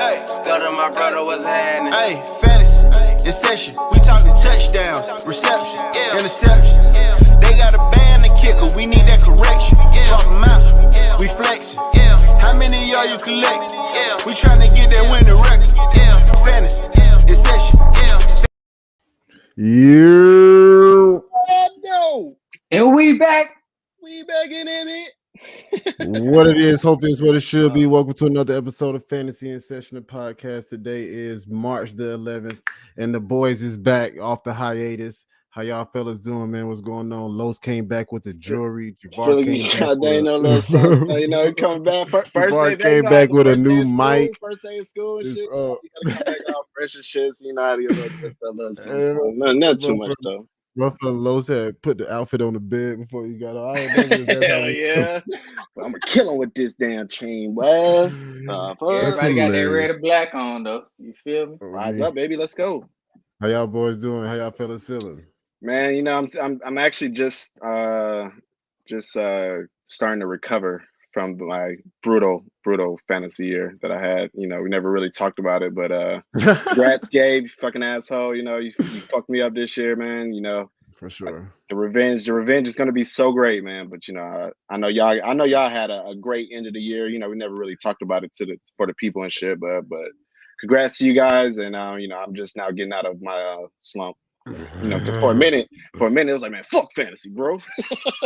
Hey, still to my brother was happening. Hey, fantasy, in session. We talking touchdowns, receptions, interceptions. They got a band and kicker. We need that correction. Swap them out. We flexing. How many of y'all you collect? We trying to get that winning record. Fantasy, in session. You. No. And we back. We back in it. What it is, hope it's what it should be. Welcome to another episode of Fantasy in Session, the podcast. Today is March the 11th, and the boys is back off the hiatus. How y'all fellas doing, man? What's going on? Los came back with the jewelry. Javar came back He coming back. First Javar day came back with a new school, mic. First day of school and It's, shit. You gotta come back all fresh and shit. So you know how to get a little not too much though. Ruffin Los had put the outfit on the bed before you got on. Hell yeah. But I'm gonna kill him with this damn chain, boy. Everybody got that red or black on though. You feel me? Rise up, baby. Let's go. How y'all boys doing? How y'all fellas feeling? Man, you know, I'm actually just starting to recover from my brutal fantasy year that I had. You know, we never really talked about it, but congrats, Gabe, you fucking asshole. You know, you fucked me up this year, man. You know, for sure. The revenge is gonna be so great, man. But you know, I know y'all had a great end of the year. You know, we never really talked about it for the people and shit, but congrats to you guys, and you know, I'm just now getting out of my slump. You know, because for a minute, it was like, man, fuck fantasy, bro.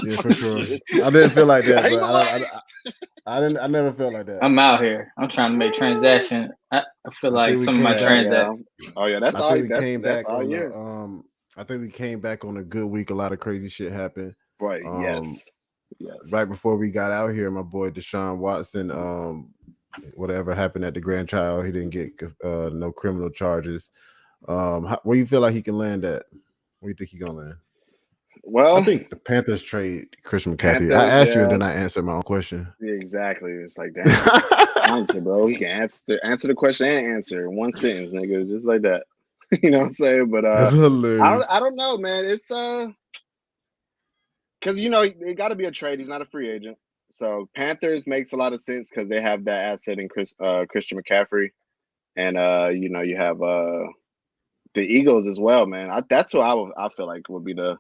Yeah, for sure. I didn't feel like that, but I never felt like that. I'm out here. I'm trying to make transaction. I feel like some of my transactions. Oh yeah, that's all. That's all year. I think we came back on a good week. A lot of crazy shit happened. Right. Yes. Right before we got out here, my boy Deshaun Watson. Whatever happened at the grand trial, he didn't get no criminal charges. Where you feel like he can land at? Where you think he gonna land? Well, I think the Panthers trade Christian McCaffrey. I asked you and then I answered my own question. Yeah, exactly. It's like that. Answer, bro. He can answer the question and answer in one sentence, nigga. Just like that. You know what I'm saying? But I don't know, man. It's because you know it got to be a trade. He's not a free agent. So Panthers makes a lot of sense because they have that asset in Christian McCaffrey, and you know you have the Eagles as well, man. That's who I feel like would be the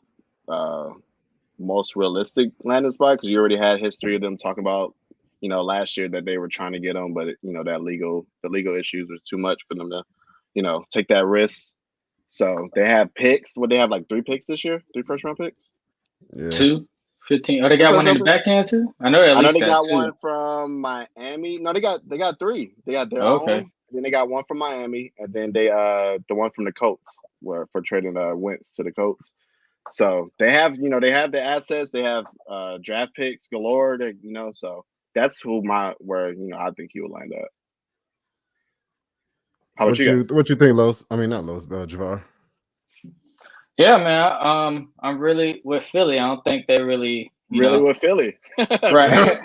most realistic landing spot because you already had history of them talking about, you know, last year that they were trying to get him, but you know that the legal issues was too much for them to, you know, take that risk. So they have picks. What they have like 3 picks this year? 3 first-round picks? Yeah. 2, 15. Oh, they got one in the back end too. I know they got one from Miami. No, they got 3. They got their own. Then they got one from Miami, and then they the one from the Colts for trading Wentz to the Colts. So they have the assets, they have draft picks galore. You know, so that's where I think he will land up. How about you? What you think, Los? I mean, not Los, Javar. Yeah, man. I'm really with Philly. I don't think they really with Philly, right?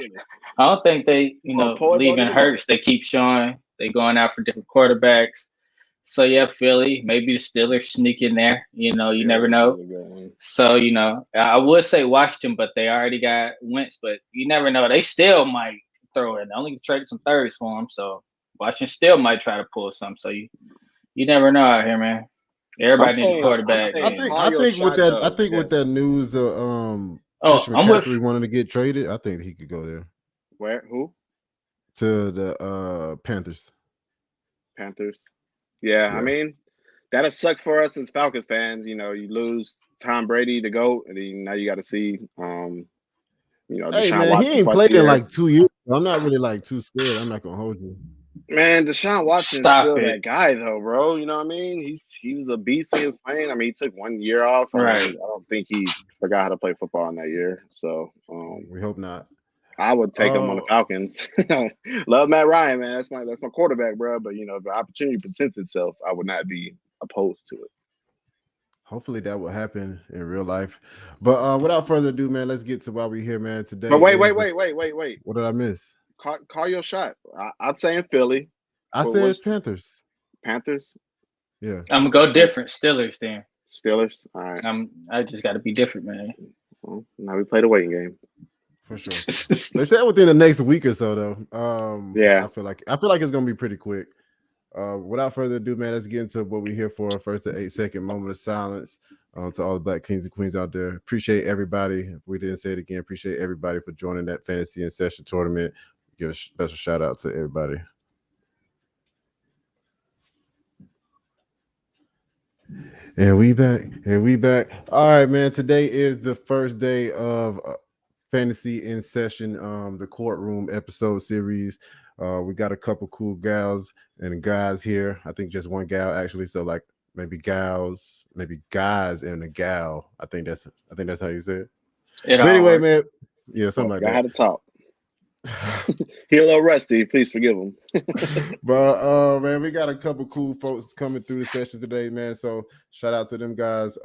I don't think they leaving Hurts. They keep showing they going out for different quarterbacks. So yeah, Philly, maybe the Steelers sneak in there. You know, you never know. So you know, I would say Washington, but they already got Wentz. But you never know. They still might throw in. They only traded some thirds for him, so Washington still might try to pull some. So you never know out here, man. Everybody needs a quarterback. I think with that news, Christian McCaffrey wanted to get traded. I think he could go there. Where? Who? To the Panthers. Yeah, I mean, that'll suck for us as Falcons fans. You know, you lose Tom Brady, the GOAT, and then now you got to see, you know, hey, Deshaun man, Watson. He ain't played in like 2 years. I'm not really like too scared. I'm not gonna hold you. Man, Deshaun Watson's still that guy though, bro. You know what I mean? He was a beast when he was playing. I mean, he took 1 year off. Right. I don't think he forgot how to play football in that year. So we hope not. I would take him on the Falcons. Love Matt Ryan, man. That's my quarterback, bro. But you know, if the opportunity presents itself, I would not be opposed to it. Hopefully that will happen in real life. But without further ado, man, let's get to why we're here, man. Today. But wait. What did I miss? Call your shot. I'd say in Philly. I said Panthers. Panthers? Yeah. I'm gonna go different. Steelers then. Steelers? All right. I just gotta be different, man. Well, now we play the waiting game. For sure. They said within the next week or so, though. Yeah. I feel like it's gonna be pretty quick. Without further ado, man, let's get into what we're here for. First, the 8-second moment of silence to all the Black kings and queens out there. Appreciate everybody. If we didn't say it again, appreciate everybody for joining that Fantasy in Session tournament. Give a special shout out to everybody. And we back. All right, man. Today is the first day of Fantasy in Session, the courtroom episode series. We got a couple cool gals and guys here. I think just one gal actually. So like maybe gals, maybe guys and a gal. I think that's how you say it. But anyway, man. Yeah, something like that. I had to talk. He a little rusty. Please forgive him. But man, we got a couple cool folks coming through the session today, man. So shout out to them guys.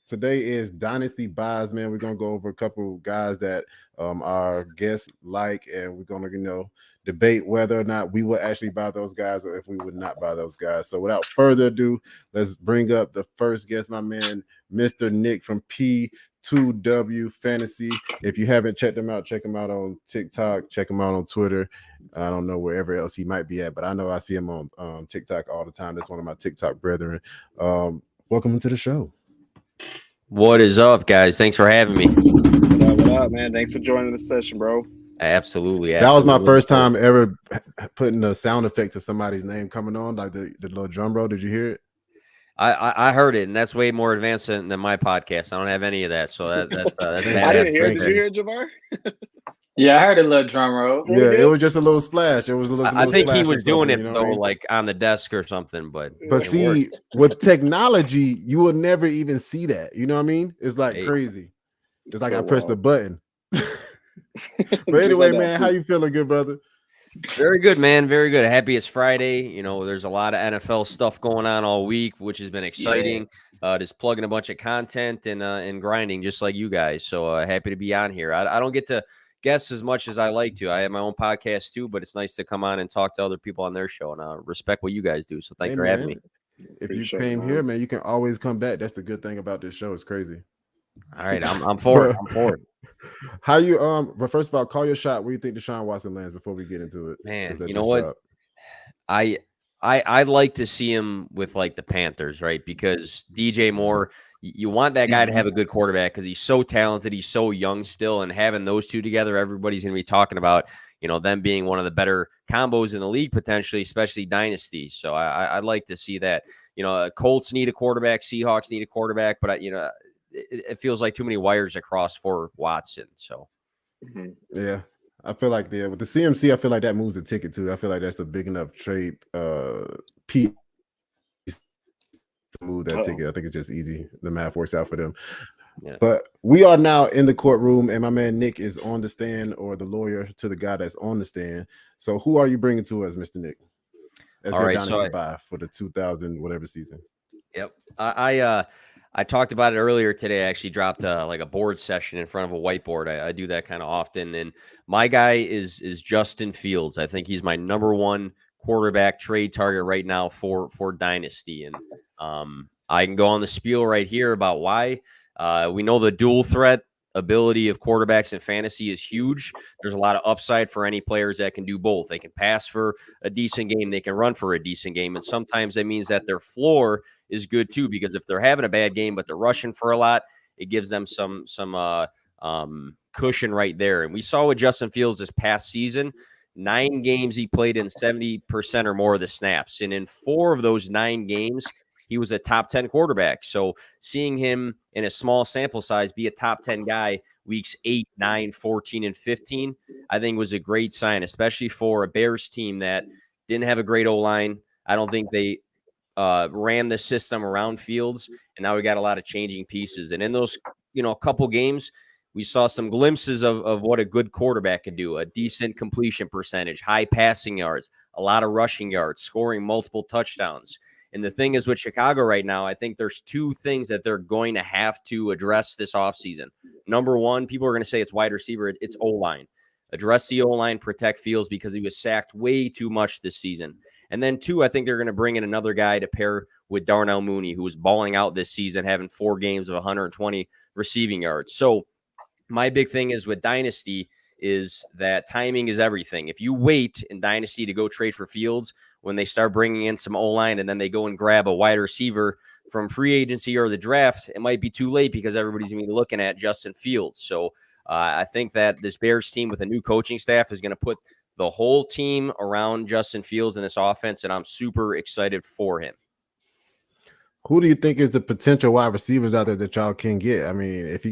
Today is Dynasty buys, man. We're gonna go over a couple guys that our guests like, and we're gonna debate whether or not we would actually buy those guys or if we would not buy those guys. So without further ado, let's bring up the first guest, my man, Mr. Nick from P2W Fantasy. If you haven't checked him out, check him out on TikTok, check him out on Twitter. I don't know wherever else he might be at, but I know I see him on TikTok all the time. That's one of my TikTok brethren. Welcome to the show. What is up, guys? Thanks for having me. What up, man? Thanks for joining the session, bro. Absolutely. That was my first time ever putting a sound effect to somebody's name coming on, like the little drum roll. Did you hear it? I heard it, and that's way more advanced than my podcast. I don't have any of that, so that's I didn't hear it. Did you hear it, Javar? Yeah, I heard a little drum roll. Yeah, it was just a little splash. It was a little. I think he was doing it though, like on the desk or something. But see, with technology, you will never even see that. You know what I mean? It's like crazy. It's like I pressed the button. But anyway, man, how you feeling, good brother? Very good, man. Very good. Happy it's Friday. There's a lot of NFL stuff going on all week, which has been exciting. Just plugging a bunch of content and grinding, just like you guys. So happy to be on here. I don't get to guests as much as I like to. I have my own podcast too, but it's nice to come on and talk to other people on their show, and I respect what you guys do. So thanks for having me. If you came here, man, you can always come back. That's the good thing about this show. It's crazy. All right, I'm for it. I'm for it. How you but first of all, call your shot. Where you think Deshaun Watson lands before we get into it? Man, you know what? I'd like to see him with like the Panthers, right? Because DJ Moore, you want that guy to have a good quarterback because he's so talented, he's so young still, and having those two together, everybody's going to be talking about them being one of the better combos in the league potentially, especially Dynasty. So I'd like to see that. Colts need a quarterback, Seahawks need a quarterback, but it feels like too many wires across for Watson. So yeah. I feel like with the CMC, I feel like that moves the ticket too. I feel like that's a big enough trade piece to move that ticket. I think it's just easy. The math works out for them. Yeah. But we are now in the courtroom, and my man Nick is on the stand, or the lawyer to the guy that's on the stand. So who are you bringing to us, Mr. Nick? As your dynasty buy for the 2000 whatever season. Yep. I talked about it earlier today. I actually dropped like a board session in front of a whiteboard. I do that kind of often. And my guy is Justin Fields. I think he's my number one quarterback trade target right now for Dynasty. And I can go on the spiel right here about why. We know the dual threat ability of quarterbacks in fantasy is huge. There's a lot of upside for any players that can do both. They can pass for a decent game. They can run for a decent game. And sometimes that means that their floor is good too, because if they're having a bad game, but they're rushing for a lot, it gives them some cushion right there. And we saw with Justin Fields this past season, 9 games he played in 70% or more of the snaps. And in 4 of those 9 games, he was a top 10 quarterback. So seeing him in a small sample size be a top 10 guy weeks 8, 9, 14, and 15, I think was a great sign, especially for a Bears team that didn't have a great O-line. I don't think they ran the system around Fields, and now we got a lot of changing pieces. And in those, a couple games, we saw some glimpses of what a good quarterback can do: a decent completion percentage, high passing yards, a lot of rushing yards, scoring multiple touchdowns. And the thing is with Chicago right now, I think there's 2 things that they're going to have to address this offseason. Number one, people are going to say it's wide receiver. It's O-line. Address the O-line, protect Fields because he was sacked way too much this season. And then 2, I think they're going to bring in another guy to pair with Darnell Mooney, who was balling out this season, having 4 games of 120 receiving yards. So my big thing is with Dynasty is that timing is everything. If you wait in Dynasty to go trade for Fields, when they start bringing in some O-line and then they go and grab a wide receiver from free agency or the draft, it might be too late because everybody's going to be looking at Justin Fields. So I think that this Bears team with a new coaching staff is going to put the whole team around Justin Fields in this offense, and I'm super excited for him. Who do you think is the potential wide receivers out there that y'all can get? I mean, if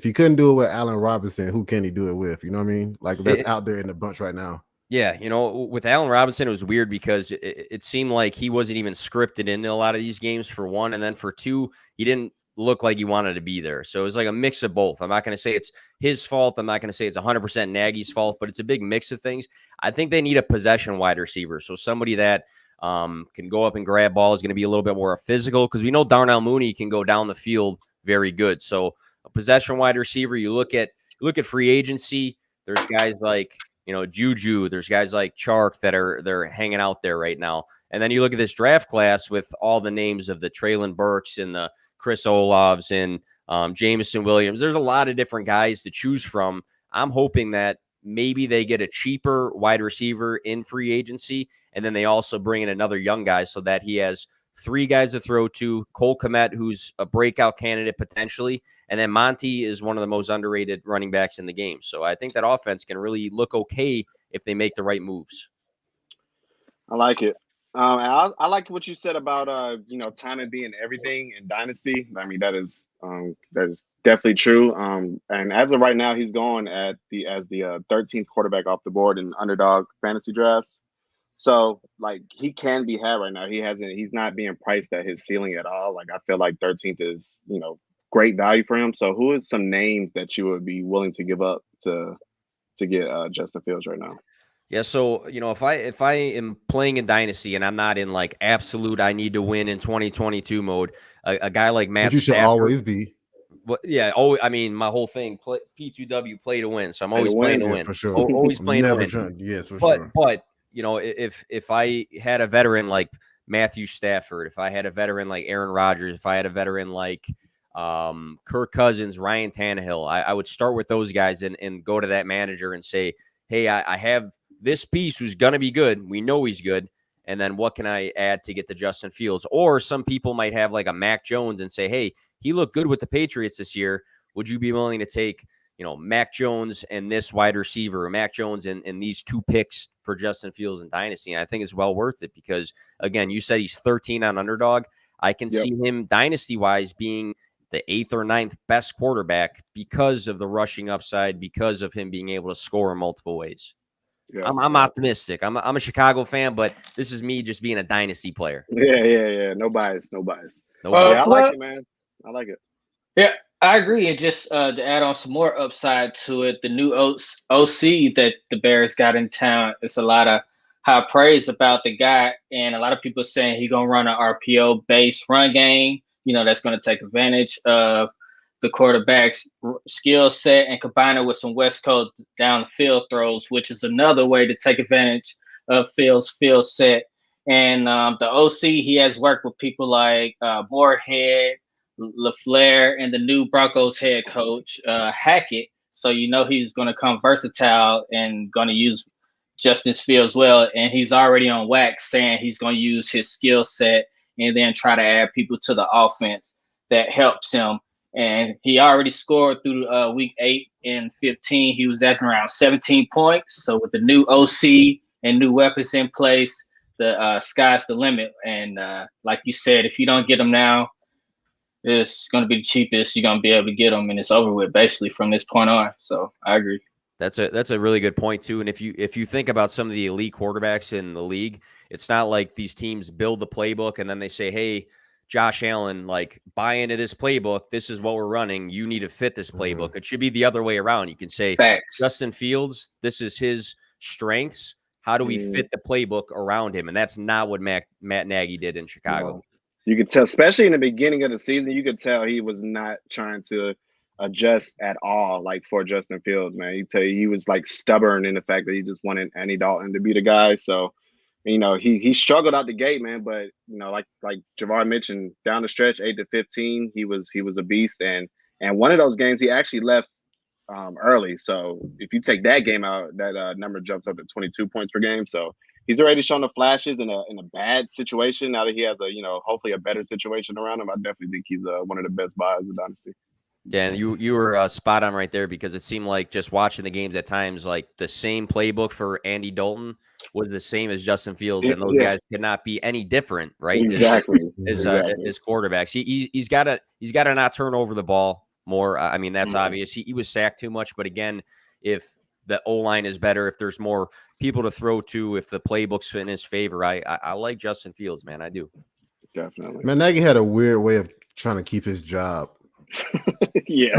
he couldn't do it with Allen Robinson, who can he do it with? You know what I mean? Like that's out there in the bunch right now. Yeah, with Allen Robinson, it was weird because it seemed like he wasn't even scripted into a lot of these games, for one, and then for two, he didn't look like he wanted to be there. So it was like a mix of both. I'm not going to say it's his fault. I'm not going to say it's 100% Nagy's fault, but it's a big mix of things. I think they need a possession wide receiver, so somebody that can go up and grab ball is going to be a little bit more physical, because we know Darnell Mooney can go down the field very good. So a possession wide receiver, you look at free agency, there's guys like Juju, there's guys like Chark they're hanging out there right now. And then you look at this draft class with all the names of the Traylon Burks and the Chris Olavs and Jameson Williams. There's a lot of different guys to choose from. I'm hoping that maybe they get a cheaper wide receiver in free agency, and then they also bring in another young guy so that he has three guys to throw to. Cole Kmet, who's a breakout candidate potentially, and then Monty is one of the most underrated running backs in the game. So I think that offense can really look okay if they make the right moves. I like it. I like what you said about timing being everything in Dynasty. I mean, that is definitely true. And as of right now, he's going as the 13th quarterback off the board in underdog fantasy drafts. So like he can be had right now. He's not being priced at his ceiling at all. Like I feel like 13th is great value for him. So who is some names that you would be willing to give up to get Justin Fields right now? Yeah, so if I am playing in Dynasty and I'm not in like absolute I need to win in 2022 mode, a guy like Matt But you should Stafford, always be. Well, yeah. Oh, I mean, my whole thing, P2W, play to win. So I'm always playing to win. For sure. Always playing to win. Yes, for sure. But if I had a veteran like Matthew Stafford, if I had a veteran like Aaron Rodgers, if I had a veteran like Kirk Cousins, Ryan Tannehill, I would start with those guys and go to that manager and say, hey, I have this piece who's going to be good. We know he's good. And then what can I add to get to Justin Fields? Or some people might have like a Mac Jones and say, hey, he looked good with the Patriots this year. Would you be willing to take, Mac Jones and this wide receiver, or Mac Jones and these two picks for Justin Fields in Dynasty? And I think it's well worth it because, again, you said he's 13 on underdog. I can see him Dynasty-wise being the 8th or 9th best quarterback because of the rushing upside, because of him being able to score in multiple ways. Yeah, I'm optimistic. I'm a Chicago fan, but this is me just being a Dynasty player. Yeah. No bias. I like it, man. I like it. Yeah, I agree. And just to add on some more upside to it, the new OC that the Bears got in town, it's a lot of high praise about the guy. And a lot of people saying he's going to run an RPO-based run game, that's going to take advantage of the quarterback's skill set and combine it with some West Coast down the field throws, which is another way to take advantage of Fields' field set. And the OC, he has worked with people like Moorhead, LaFleur, and the new Broncos head coach, Hackett. So he's going to come versatile and going to use Justin Fields well. And he's already on wax saying he's going to use his skill set and then try to add people to the offense that helps him. And he already scored through week 8 and 15. He was at around 17 points. So with the new OC and new weapons in place, the sky's the limit. And like you said, if you don't get them now, it's going to be the cheapest you're going to be able to get them, and it's over with basically from this point on. So I agree. That's a really good point too. And if you think about some of the elite quarterbacks in the league, it's not like these teams build the playbook and then they say, hey, Josh Allen, like, buy into this playbook. This is what we're running. You need to fit this playbook. Mm-hmm. It should be the other way around. You can say, facts. Justin Fields, this is his strengths. How do we fit the playbook around him? And that's not what Matt Nagy did in Chicago. No. You could tell, especially in the beginning of the season, you could tell he was not trying to adjust at all, like, for Justin Fields, man. You tell you he was, like, stubborn in the fact that he just wanted Andy Dalton to be the guy. So, he struggled out the gate, man. But like Javar mentioned, down the stretch, 8 to 15, he was a beast. And one of those games, he actually left early. So if you take that game out, that number jumps up to 22 points per game. So he's already shown the flashes in a bad situation. Now that he has hopefully a better situation around him, I definitely think he's one of the best buys in Dynasty. Yeah, and you were spot on right there, because it seemed like just watching the games at times, like the same playbook for Andy Dalton was the same as Justin Fields, and those guys could not be any different, right? Exactly. As quarterbacks, he's got to not turn over the ball more. I mean, that's obvious. He was sacked too much, but again, if the O-line is better, if there's more people to throw to, if the playbook's in his favor, I like Justin Fields, man. I do. Definitely. Man, Nagy had a weird way of trying to keep his job. Yeah,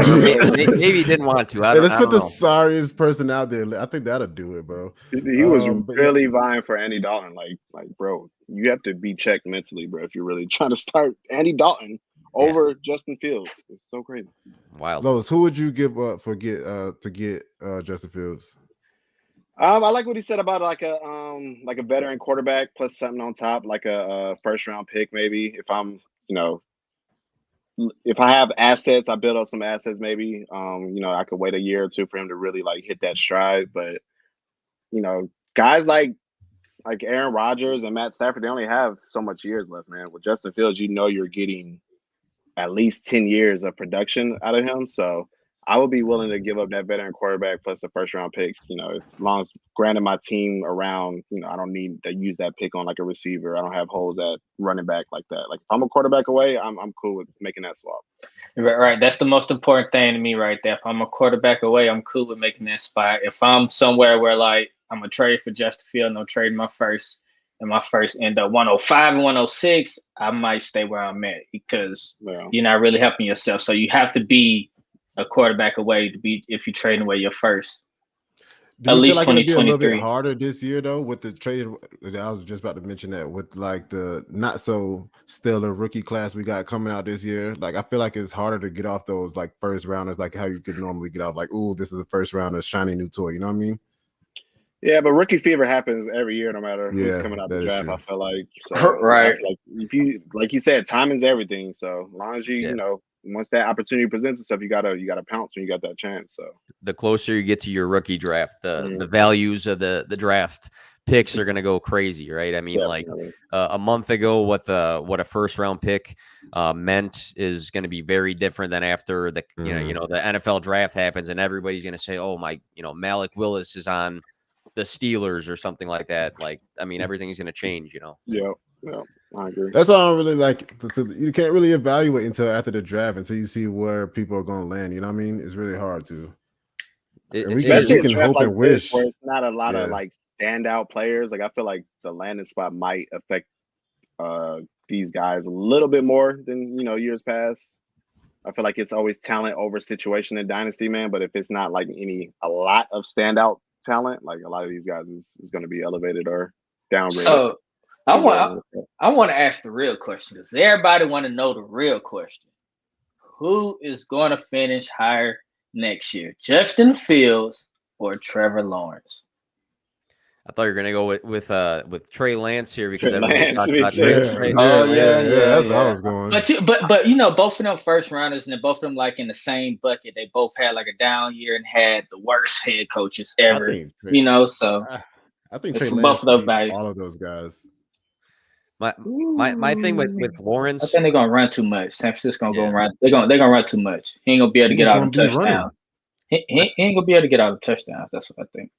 maybe he didn't want to. Let's put the sorriest person out there. I think that'll do it, bro. He was really vying for Andy Dalton. Like, bro, you have to be checked mentally, bro, if you're really trying to start Andy Dalton over Justin Fields. It's so crazy. Wild. Lowe's, who would you give up to get Justin Fields? I like what he said about like a veteran quarterback plus something on top, like a first round pick maybe. If I have assets, I build up some assets maybe. I could wait a year or two for him to really like hit that stride. But guys like Aaron Rodgers and Matt Stafford, they only have so much years left, man. With Justin Fields, you're getting at least 10 years of production out of him. So I would be willing to give up that veteran quarterback plus the first round pick, as long as granted my team around, I don't need to use that pick on like a receiver. I don't have holes at running back like that. Like if I'm a quarterback away, I'm cool with making that swap. Right. That's the most important thing to me right there. If I'm a quarterback away, I'm cool with making that spot. If I'm somewhere where like I'm gonna trade for Justin Fields and I'm trading my first, and my first end up 105 and 106, I might stay where I'm at because you're not really helping yourself. So you have to be a quarterback away to be if you're trading away your first. At least 2023. A little bit harder this year though with the trade. I was just about to mention that with like the not so stellar rookie class we got coming out this year. Like I feel like it's harder to get off those like first rounders, like how you could normally get off. Like, ooh, this is a first rounder, shiny new toy. You know what I mean? Yeah, but rookie fever happens every year, no matter who's coming out the draft. I feel like right. Like if you, like you said, time is everything. So as long as you once that opportunity presents itself, you gotta pounce when you got that chance. So the closer you get to your rookie draft, the values of the draft picks are gonna go crazy, right? I mean, definitely. Like a month ago, what a first round pick meant is going to be very different than after the the NFL draft happens, and everybody's gonna say, oh my, Malik Willis is on the Steelers or something like that. Like, I mean, everything's going to change, Yeah, I agree. That's why I don't really like. You can't really evaluate until after the draft until you see where people are going to land. You know what I mean? It's really hard to. We can hope and wish. Where it's not a lot of like standout players. Like I feel like the landing spot might affect these guys a little bit more than years past. I feel like it's always talent over situation in Dynasty, man. But if it's not like a lot of standout talent, like a lot of these guys is going to be elevated or downgraded. So I want to ask the real question because everybody want to know the real question: who is going to finish higher next year, Justin Fields or Trevor Lawrence? I thought you were going to go with Trey Lance here because everybody talked about Trey. Yeah, that's where I was going. But both of them first rounders, and then both of them like in the same bucket. They both had like a down year and had the worst head coaches ever. So I think Trey both of those values. All of those guys. My thing with Lawrence, I think they're gonna run too much. San Francisco gonna run. They're gonna run too much. He ain't gonna be able to get out of touchdowns. He ain't gonna be able to get out of touchdowns. That's what I think.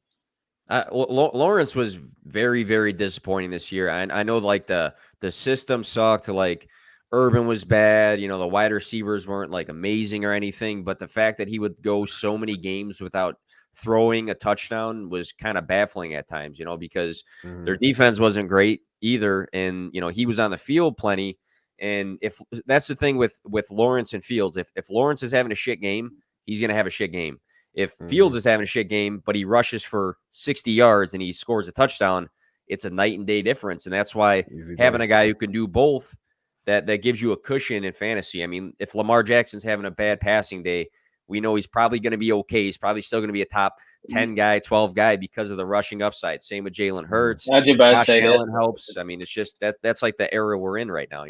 Lawrence was very, very disappointing this year. I know like the system sucked. Like Urban was bad. The wide receivers weren't like amazing or anything. But the fact that he would go so many games without throwing a touchdown was kind of baffling at times. Because their defense wasn't great either, and he was on the field plenty. And if that's the thing with Lawrence and Fields, if Lawrence is having a shit game, he's gonna have a shit game. If Fields is having a shit game, but he rushes for 60 yards and he scores a touchdown, it's a night and day difference. And that's why having a guy who can do both, that gives you a cushion in fantasy. I mean, if Lamar Jackson's having a bad passing day, we know he's probably going to be okay. He's probably still going to be a top 10 guy, 12 guy because of the rushing upside. Same with Jalen Hurts. Josh Allen helps. I mean, it's just that's like the era we're in right now,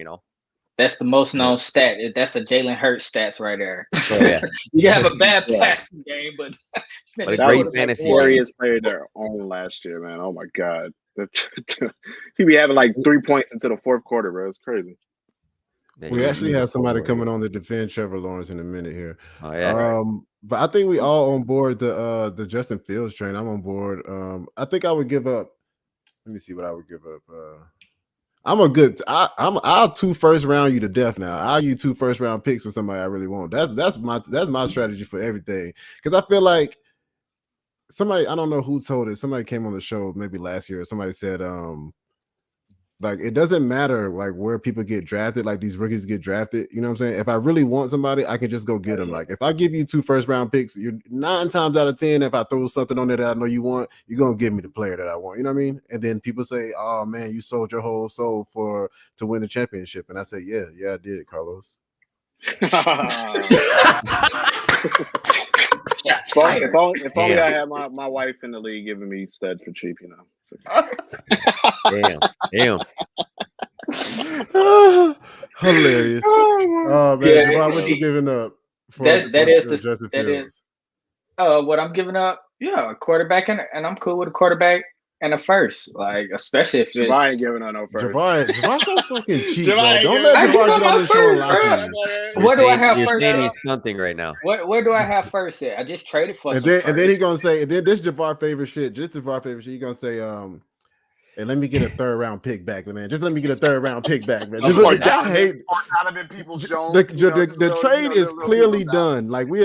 That's the most known stat. That's a Jalen Hurts stats right there. Oh, yeah. You can have a bad passing game, but a that great was fantasy the scariest player there on last year, man. Oh my god, he be having like 3 points into the fourth quarter, bro. It's crazy. We actually have somebody coming on to defend Trevor Lawrence in a minute here. Oh, yeah. But I think we all on board the Justin Fields train. I'm on board. I think I would give up. Let me see what I would give up. I'll 2 first round you to death now. I'll use 2 first round picks for somebody I really want. That's my strategy for everything. Because I feel like somebody, I don't know who told it. Somebody came on the show maybe last year. Somebody said, like it doesn't matter like where people get drafted, like these rookies get drafted. You know what I'm saying? If I really want somebody, I can just go get them. Like if I give you 2 first round picks, you're 9 times out of 10. If I throw something on there that I know you want, you're gonna give me the player that I want. You know what I mean? And then people say, "Oh man, you sold your whole soul to win the championship." And I say, "Yeah, I did, Carlos." If only I had my wife in the league giving me studs for cheap, you know. Damn. Hilarious. Oh man, Javon, what you giving up? Justin Fields? What I'm giving up? Yeah, a quarterback, and I'm cool with a quarterback and a first, like especially if it's. Javon ain't giving up no first. Javon so fucking cheap, bro. Don't let Javon get on this show and lie to you. Where do I have first? He's hunting right now. Where do I have first at? I just traded for. And then he's gonna say, and then this Javon favorite shit. Just Javon favorite shit. He's gonna say, "Hey, let me get a 3rd round pick back, man. Just let me get a 3rd round pick back, man." I hate the trade is clearly done. Like we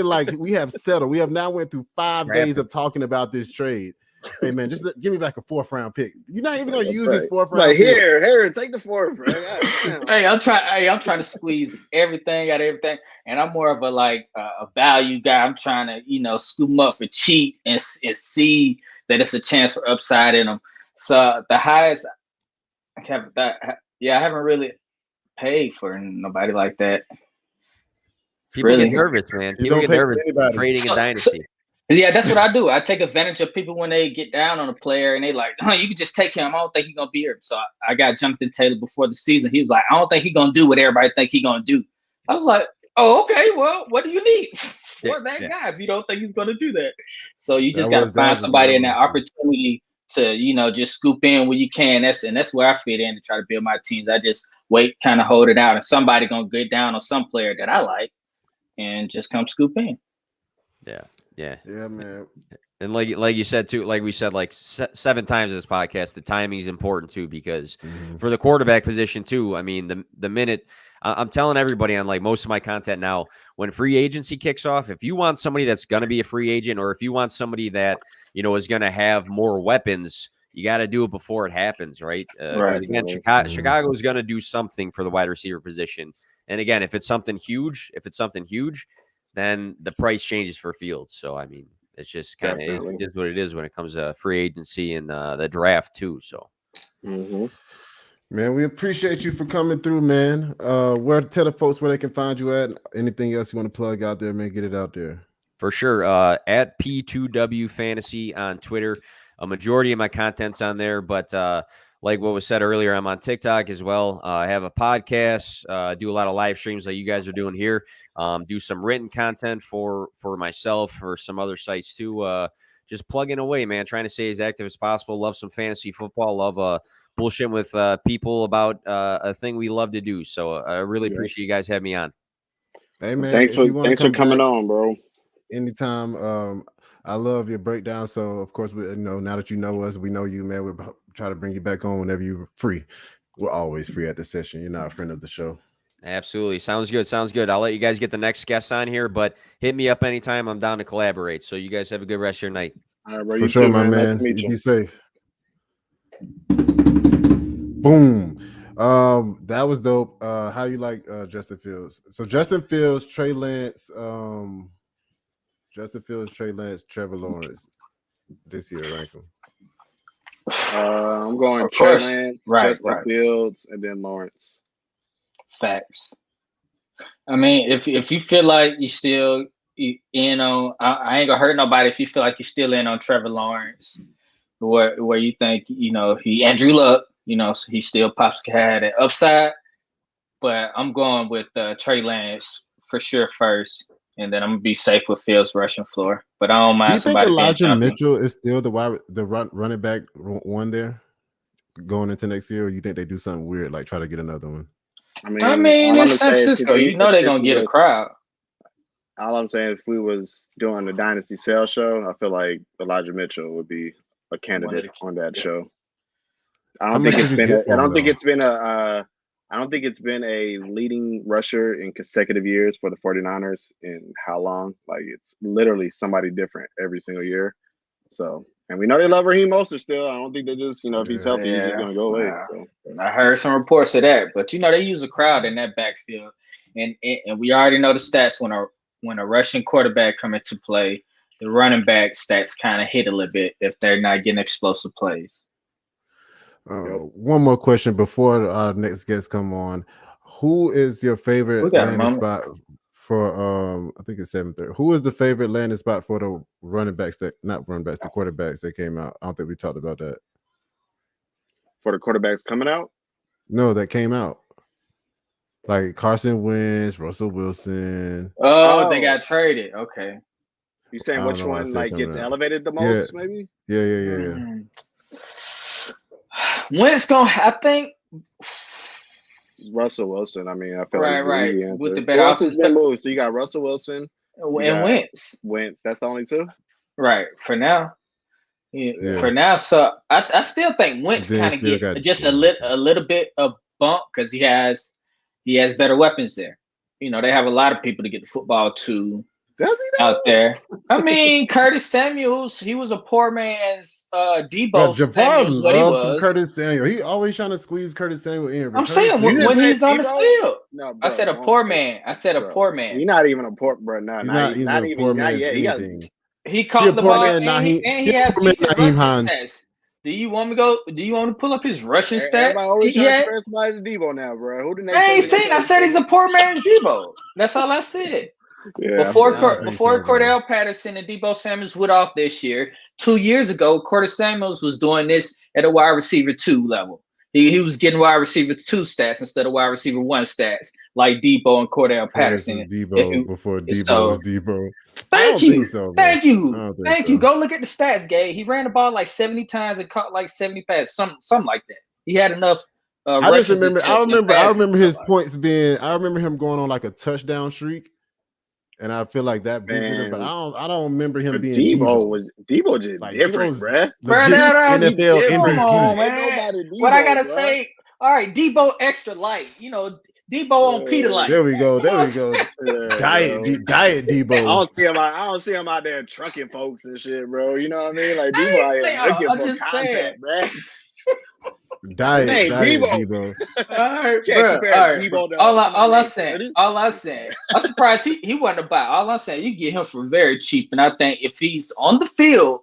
have settled. We have now went through 5 days of talking about this trade. Hey man, just give me back a 4th round pick. You're not even gonna use this 4th round. Like here, take the 4th, right? Hey, I'm trying to squeeze everything out of everything, and I'm more of a value guy. I'm trying to scoop them up for cheap and see that it's a chance for upside in them. So the highest I haven't really paid for nobody like that. People get nervous, man. People get nervous trading a dynasty. Yeah, that's what I do. I take advantage of people when they get down on a player and they like, you can just take him. I don't think he's gonna be here. So I got Jonathan Taylor before the season. He was like, I don't think he's gonna do what everybody think he's gonna do. I was like, oh, okay. Well, what do you need for that guy if you don't think he's gonna do that? So you just gotta find somebody in that opportunity to just scoop in when you can. That's where I fit in to try to build my teams. I just wait, kind of hold it out, and somebody gonna get down on some player that I like, and just come scoop in. Yeah, man. And like you said too, like we said 7 times in this podcast, the timing is important too, because for the quarterback position too. I mean, the minute I'm telling everybody on most of my content now, when free agency kicks off, if you want somebody that's going to be a free agent, or if you want somebody that is going to have more weapons, you got to do it before it happens, right? Again, Chicago is going to do something for the wide receiver position, and again, if it's something huge, then the price changes for Fields. So I mean, it's just kind of it is what it is when it comes to free agency and the draft too. So, man, we appreciate you for coming through, man. Tell the folks where they can find you at. Anything else you want to plug out there, man? Get it out there. For sure. At P2W Fantasy on Twitter. A majority of my content's on there, but like what was said earlier, I'm on TikTok as well. I have a podcast, do a lot of live streams like you guys are doing here. Do some written content for myself, for some other sites too. Just plugging away, man. Trying to stay as active as possible. Love some fantasy football. Love bullshit with people about a thing we love to do. So I really appreciate you guys having me on. Hey man, thanks for coming on, bro. Anytime. I love your breakdown. So of course, now that you know us, we know you, man. We'll try to bring you back on whenever you're free. We're always free at the session. You're not a friend of the show. Absolutely. Sounds good. I'll let you guys get the next guest on here, but hit me up anytime. I'm down to collaborate. So you guys have a good rest of your night. All right, bro. For sure, my man. Nice you be safe. Boom. That was dope. How you like Justin Fields? So Justin Fields, Trey Lance, Trevor Lawrence this year, rank them. I'm going Trey Lance, Justin Fields, and then Lawrence. Facts. I mean, if you feel like you still in on, I ain't gonna hurt nobody if you feel like you're still in on Trevor Lawrence, where you think he Andrew Luck, he still pops had an upside. but I'm going with Trey Lance for sure first, and then I'm gonna be safe with Fields rushing floor. But I don't mind. Do you think somebody Elijah being jumpy. Mitchell is still the running back one there going into next year, or you think they do something weird like try to get another one? I mean, it's San Francisco. You know they're gonna get a crowd. All I'm saying, if we was doing the Dynasty sales show, I feel like Elijah Mitchell would be a candidate on that show. I don't think it's been a leading rusher in consecutive years for the 49ers in how long? Like, it's literally somebody different every single year. So, and we know they love Raheem Mostert still. I don't think they just, if he's healthy, he's just going to go away. So. I heard some reports of that, but they use a crowd in that backfield, and we already know the stats when a rushing quarterback come into play, the running back stats kind of hit a little bit if they're not getting explosive plays. One more question before our next guest come on. Who is your favorite landing spot for I think it's 7:30? Who is the favorite landing spot for the running backs the quarterbacks that came out? I don't think we talked about that. For the quarterbacks coming out? No, that came out. Like Carson Wentz, Russell Wilson. Oh, they got traded. Okay. You saying which one gets elevated the most, maybe? Yeah. Wentz I think Russell Wilson. I mean, I feel like right. With the better offense been moved. So you got Russell Wilson and Wentz. That's the only two? Right. For now. Yeah. For now. So I still think Wentz kind of get just a little bit of bump because he has better weapons there. They have a lot of people to get the football to out there. I mean, Curtis Samuels, he was a poor man's Debo Samuels. What he was. Some Curtis Samuel. He always trying to squeeze Curtis Samuel in. I'm saying when he's on the field. No, bro, I said a poor man. Poor man. You're not even a poor bro. No, not even yet. He caught the ball and he had decent rushing stats. Do you want me to pull up his rushing stats? Everybody always trying to compare somebody to Debo now, bro. I ain't saying. I said he's a poor man's Debo. That's all I said. Yeah, before Cordell Patterson and Debo Samuels went off this year, 2 years ago, Curtis Samuels was doing this at a wide receiver 2 level. He was getting wide receiver 2 stats instead of wide receiver 1 stats, like Debo and Cordell Patterson. Before Debo was Debo. Thank you. Go look at the stats, Gabe. He ran the ball like 70 times and caught like 70 passes, something like that. He had enough. I remember his points being. I remember him going on like a touchdown streak. And I feel like that boosted him, but I don't remember him being Debo just like, different, bruh. NFL MVP. On, man. What I gotta say, all right, Debo extra light, Debo on Peter light. There we go. Diet Debo. I don't see him out there trucking folks and shit, bro. You know what I mean? Like Debo out here looking for contact, bruh. Diet Debo. All right. All I'm saying. I'm surprised he wasn't a buy. All I'm saying, you get him for very cheap, and I think if he's on the field,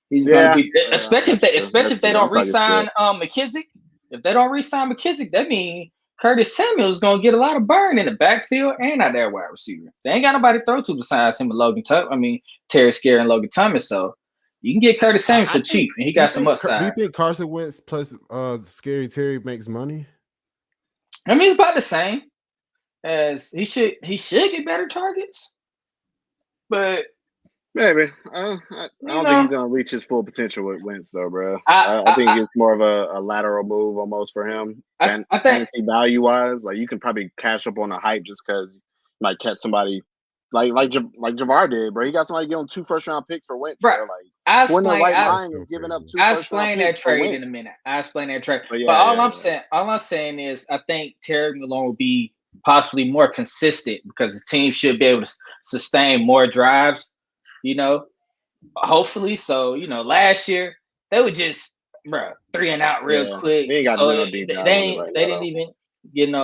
he's going to be. Especially if they don't re-sign McKissick. If they don't re-sign McKissick, that means Curtis Samuel is going to get a lot of burn in the backfield and out there wide receiver. They ain't got nobody to throw to besides him and Terry Scare and Logan Thomas. So. You can get Curtis Samuels for cheap, and he got some upside. Do you think Carson Wentz plus Scary Terry makes money? I mean, it's about the same as he should get better targets, but maybe I don't think he's gonna reach his full potential with Wentz, though, bro. I think it's more of a lateral move almost for him. I think fantasy value wise, like you can probably cash up on the hype just because you might catch somebody. Like Javar did, bro. He got somebody giving 2 first-round picks for Wentz. Right. I'll explain that trade in a minute. But all I'm saying is I think Terry Malone will be possibly more consistent because the team should be able to sustain more drives, hopefully. So, last year they were just, 3 and out real quick. They didn't even,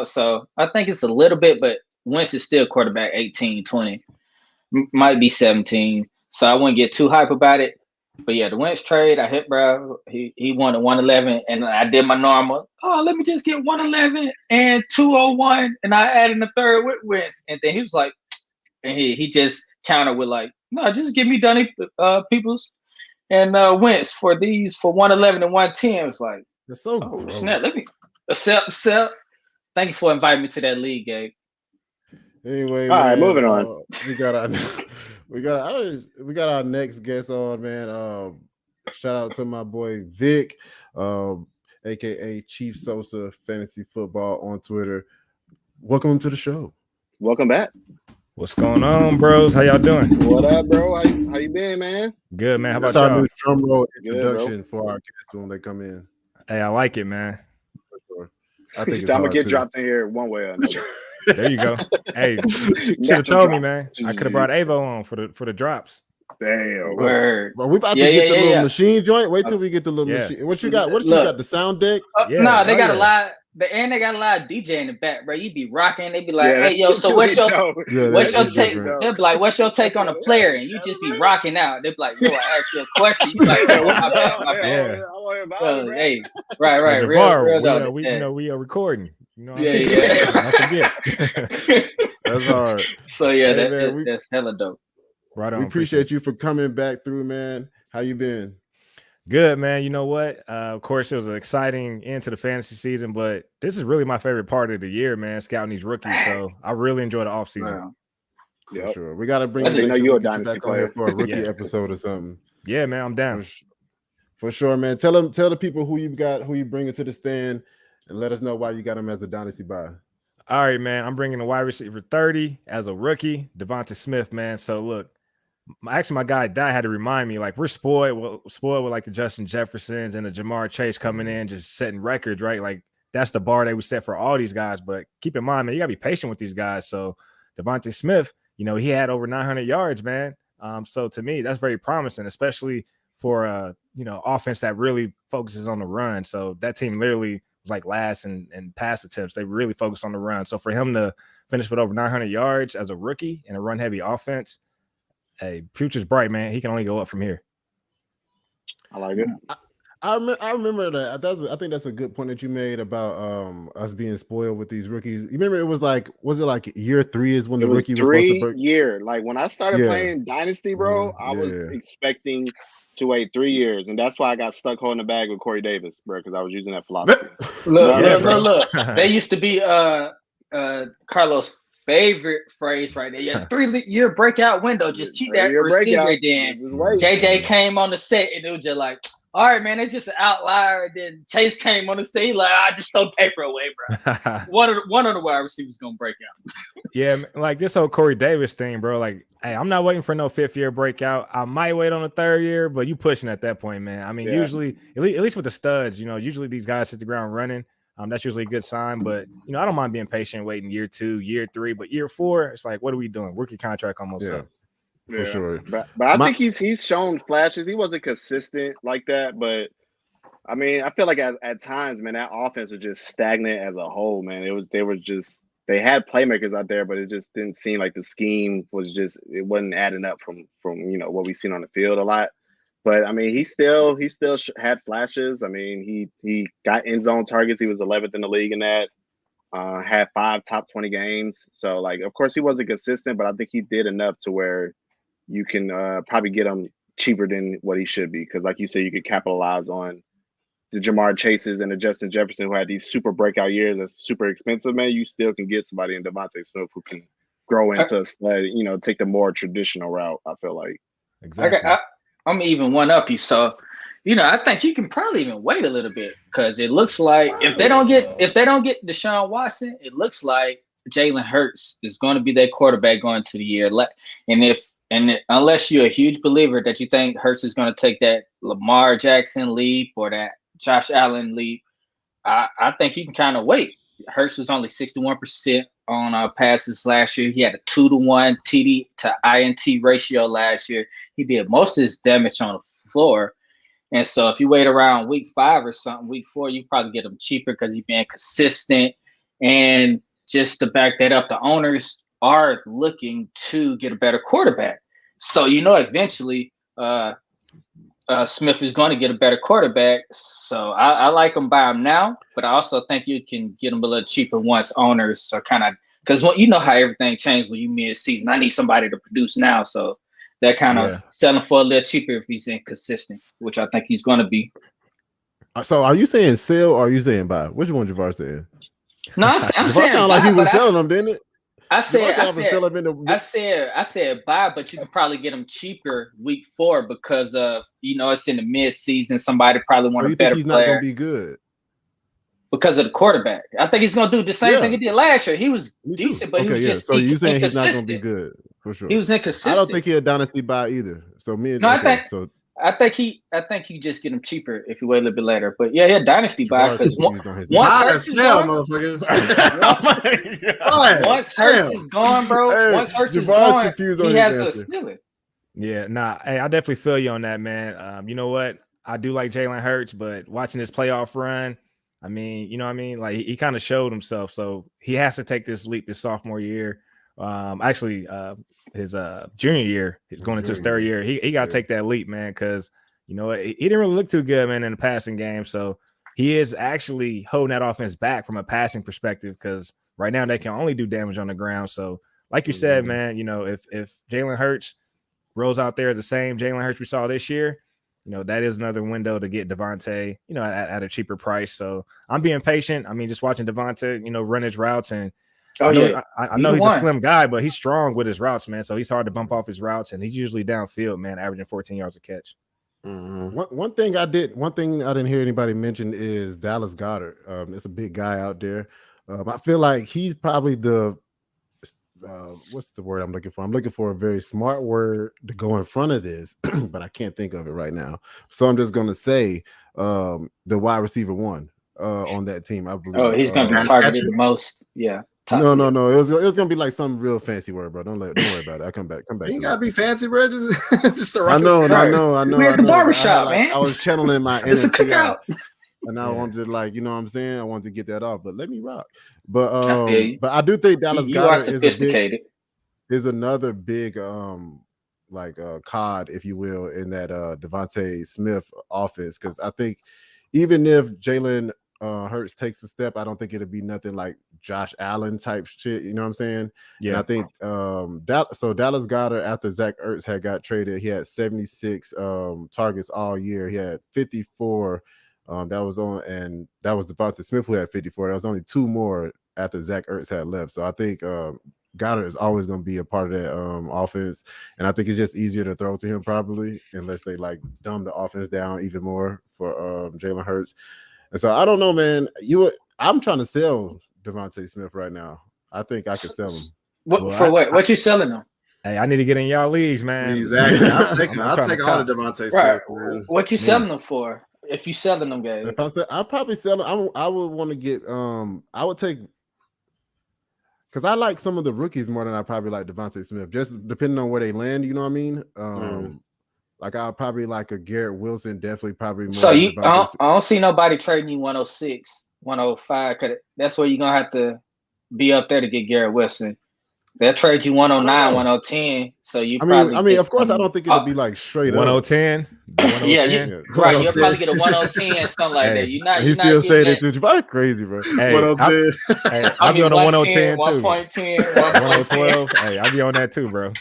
so I think it's a little bit, but Wentz is still quarterback 18, 20, might be 17. So I wouldn't get too hype about it. But yeah, the Wentz trade, I hit, bro. He wanted 111, and I did my normal. Oh, let me just get 111 and 201, and I added a third with Wentz. And then he was like, and he just countered with like, no, just give me Dunny Peoples and Wentz for 111 and 110. It's like, it's so gross. Snap. Let me accept. Thank you for inviting me to that league, Gabe. Anyway, all right, moving on. We got our next guest on, man. Shout out to my boy Vic, aka Chief Sosa Fantasy Football on Twitter. Welcome to the show. Welcome back. What's going on, bros? How y'all doing? What up, bro? How you been, man? Good, man. How about That's our y'all? new drum roll introduction Good, for our guests when they come in. Hey, I like it, man. For sure. I think I'm gonna get too. dropped in here one way or another. There you go. Hey, should have told me, man. I could have brought Avo on for the drops. Damn. Word. But we about to get the little machine joint. Wait till we get the little machine. What you got? What you got? The sound deck? No, they got a lot. And they got a lot of DJ in the back, bro. You be rocking. They be like, "Hey, yo, so what's your take?" They'll be like, "What's your take on a player?" And you just be rocking out. They'll be like, "Yo, I asked you a question." You be like, "Oh, my bad." Hey, right. We are recording. You know, I forget. That's hard. So yeah, that's hella dope. Right on. We appreciate you for coming back through, man. How you been? Good, man. You know what? Of course, it was an exciting end to the fantasy season, but this is really my favorite part of the year, man, scouting these rookies. So I really enjoy the offseason. Wow. Yeah, for sure. We got to bring you're a Dynasty player for a rookie episode or something. Yeah, man, I'm down. For sure, man. Tell the people who you got, who you bringing to the stand, and let us know why you got him as a Dynasty buy. All right, man. I'm bringing a wide receiver 30 as a rookie, Devonta Smith, man. So look, my guy Di had to remind me, like, we're spoiled with like the Justin Jeffersons and the Jamar Chase coming in, just setting records, right? Like, that's the bar that we set for all these guys. But keep in mind, man, you gotta be patient with these guys. So Devonta Smith, you know, he had over 900 yards, man. So to me, that's very promising, especially for offense that really focuses on the run. So that team literally was like last in pass attempts. They really focus on the run. So for him to finish with over 900 yards as a rookie in a run heavy offense, hey, future's bright, man. He can only go up from here. I like it. I remember that. I think that's a good point that you made about us being spoiled with these rookies. You remember was it like year 3 is when the rookie was supposed to break? Year. Like when I started playing Dynasty, bro, I was expecting to wait 3 years, and that's why I got stuck holding the bag with Corey Davis, bro, because I was using that philosophy. Look. They used to be Carlos' favorite phrase right there. Yeah, 3-year breakout window. Just keep that receiver. Then JJ came on the set, and it was just like, all right, man, it's just an outlier. Then Chase came on the scene, like, I just throw paper away, bro. one of the wide receivers gonna break out. Yeah, like this whole Corey Davis thing, bro. Like, hey, I'm not waiting for no 5th year breakout. I might wait on the 3rd year, but you pushing at that point, man. I mean, usually, at least with the studs, usually these guys hit the ground running. That's usually a good sign. But I don't mind being patient, waiting year 2, year 3, but year 4, it's like, what are we doing? Rookie contract almost up. For sure. But I think he's shown flashes. He wasn't consistent like that, but I mean, I feel like at times, man, that offense was just stagnant as a whole, man. They had playmakers out there, but it just didn't seem like the scheme it wasn't adding up from what we've seen on the field a lot. But I mean, he still had flashes. I mean, he got end zone targets. He was 11th in the league in that. Had 5 top 20 games. So, like, of course, he wasn't consistent, but I think he did enough to where you can probably get him cheaper than what he should be. Because, like you said, you could capitalize on the Jamar Chases and the Justin Jefferson who had these super breakout years that's super expensive, man. You still can get somebody in Devonta Smith who can grow into a stud, take the more traditional route, I feel like. Exactly. I'm even one up you. So, I think you can probably even wait a little bit because it looks like if they don't get Deshaun Watson, it looks like Jalen Hurts is going to be their quarterback going to the year. And unless you're a huge believer that you think Hurts is going to take that Lamar Jackson leap or that Josh Allen leap, I think you can kind of wait. Hurts was only 61% on passes last year. He had a 2-to-1 TD to INT ratio last year. He did most of his damage on the floor. And so if you wait around week 5 or something, week 4, you probably get him cheaper because he's being consistent. And just to back that up, the owners are looking to get a better quarterback. So, eventually Smith is going to get a better quarterback. So I like him by him now, but I also think you can get him a little cheaper once owners are kind of – because you know how everything changed when you mid-season. I need somebody to produce now. So they're kind of selling for a little cheaper if he's inconsistent, which I think he's going to be. So are you saying sell or are you saying buy? Which one Javar saying? No, I'm saying sound like he was selling them, didn't it? I said buy, but you can probably get them cheaper week 4 because of it's in the mid-season. Somebody probably want a better he's player. Not going to be good because of the quarterback. I think he's going to do the same thing he did last year. He was decent, but he was just so you saying he's not going to inconsistent. be good for sure. He was inconsistent. I don't think he's a dynasty buy either. So I think he just get him cheaper if you wait a little bit later. But yeah, dynasty buy because once Hurts is gone, once Hurts is gone, bro. Once Hurts is gone, he has a ceiling. Yeah, hey, I definitely feel you on that, man. You know what? I do like Jalen Hurts, but watching this playoff run, I mean, you know what I mean? Like he kind of showed himself, so he has to take this leap this sophomore year. His junior year, going into his third year, he got to take that leap, man, because he didn't really look too good, man, in the passing game. So he is actually holding that offense back from a passing perspective because right now they can only do damage on the ground. So, like you said, man, if Jalen Hurts rolls out there the same Jalen Hurts we saw this year, that is another window to get Devontae, at a cheaper price. So I'm being patient. I mean, just watching Devontae, run his routes and. I know he's a slim guy, but he's strong with his routes, man. So he's hard to bump off his routes, and he's usually downfield, man, averaging 14 yards a catch. Mm-hmm. One thing I didn't hear anybody mention is Dallas Goedert. It's a big guy out there. I feel like he's probably the what's the word I'm looking for? I'm looking for a very smart word to go in front of this, but I can't think of it right now. So I'm just gonna say the wide receiver 1 on that team. I believe. Oh, he's gonna be targeted the most. Yeah. No. It was gonna be like some real fancy word, bro. Don't worry about it. I come back. You ain't gotta be fancy, bro. Just the right. I know. We're at the barbershop, man. I was channeling my energy. It's a cookout. And I wanted to, like, you know what I'm saying? I wanted to get that off, but let me rock. But I do think Dallas Goedert is another big cod, if you will, in that Devontae Smith offense. Because I think even if Jalen Hurts takes a step, I don't think it'll be nothing like Josh Allen type shit. You know what I'm saying? Yeah. And I think Dallas Goedert, after Zach Ertz had got traded, he had 76 targets all year. He had 54. That was Devontae Smith who had 54. There was only 2 more after Zach Ertz had left. So I think Goddard is always going to be a part of that offense, and I think it's just easier to throw to him probably, unless they like dumb the offense down even more for Jalen Hurts. And so I don't know, man. I'm trying to sell Devontae Smith right now. I think I could sell him. What you selling them? Hey, I need to get in y'all leagues, man. Exactly. I'll take all the Devontae Smith. Right. What you selling them for? If you selling them, guys, I'll probably sell them. I would want to get. I would take, because I like some of the rookies more than I probably like Devontae Smith. Just depending on where they land, you know what I mean. Like I'll probably like a Garrett Wilson, definitely probably more. So I don't see nobody trading you 106, 105, because that's where you're gonna have to be up there to get Garrett Wilson. They'll trade you 109, 110. So you probably of course I don't think it'll be like straight 110. Yeah, right. You'll probably get a 110, something like that. You're not. He's still saying it too. You're crazy, bro. Hey, 110. I'll be on the 110 too. 1.10, 1012. Hey, I'll be on that too, bro.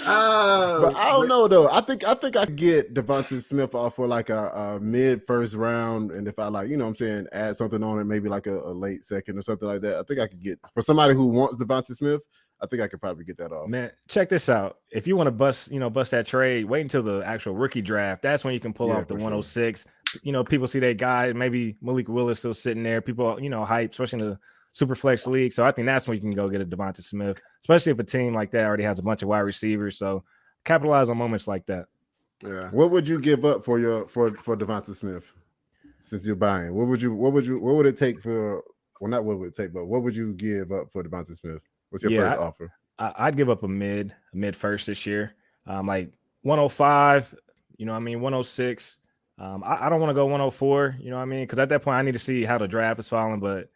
But I don't know though. I think I could get Devontae Smith off for like a mid first round, and if I like, you know what I'm saying, add something on it, maybe like a late second or something like that. I think I could get, for somebody who wants Devontae Smith, I think I could probably get that off. Man, check this out. If you want to bust that trade, wait until the actual rookie draft. That's when you can pull off the 106. Sure. People see that guy, maybe Malik Willis still sitting there. People, hype, especially in the super flex league. So I think that's when you can go get a Devontae Smith, especially if a team like that already has a bunch of wide receivers. So capitalize on moments like that. Yeah. What would you give up for Devontae Smith since you're buying? What would it take for? Well, not what would it take, but what would you give up for Devontae Smith? What's your first offer? I'd give up a mid first this year, like 105. 106. I don't want to go 104. You know what I mean? Because at that point, I need to see how the draft is falling, but.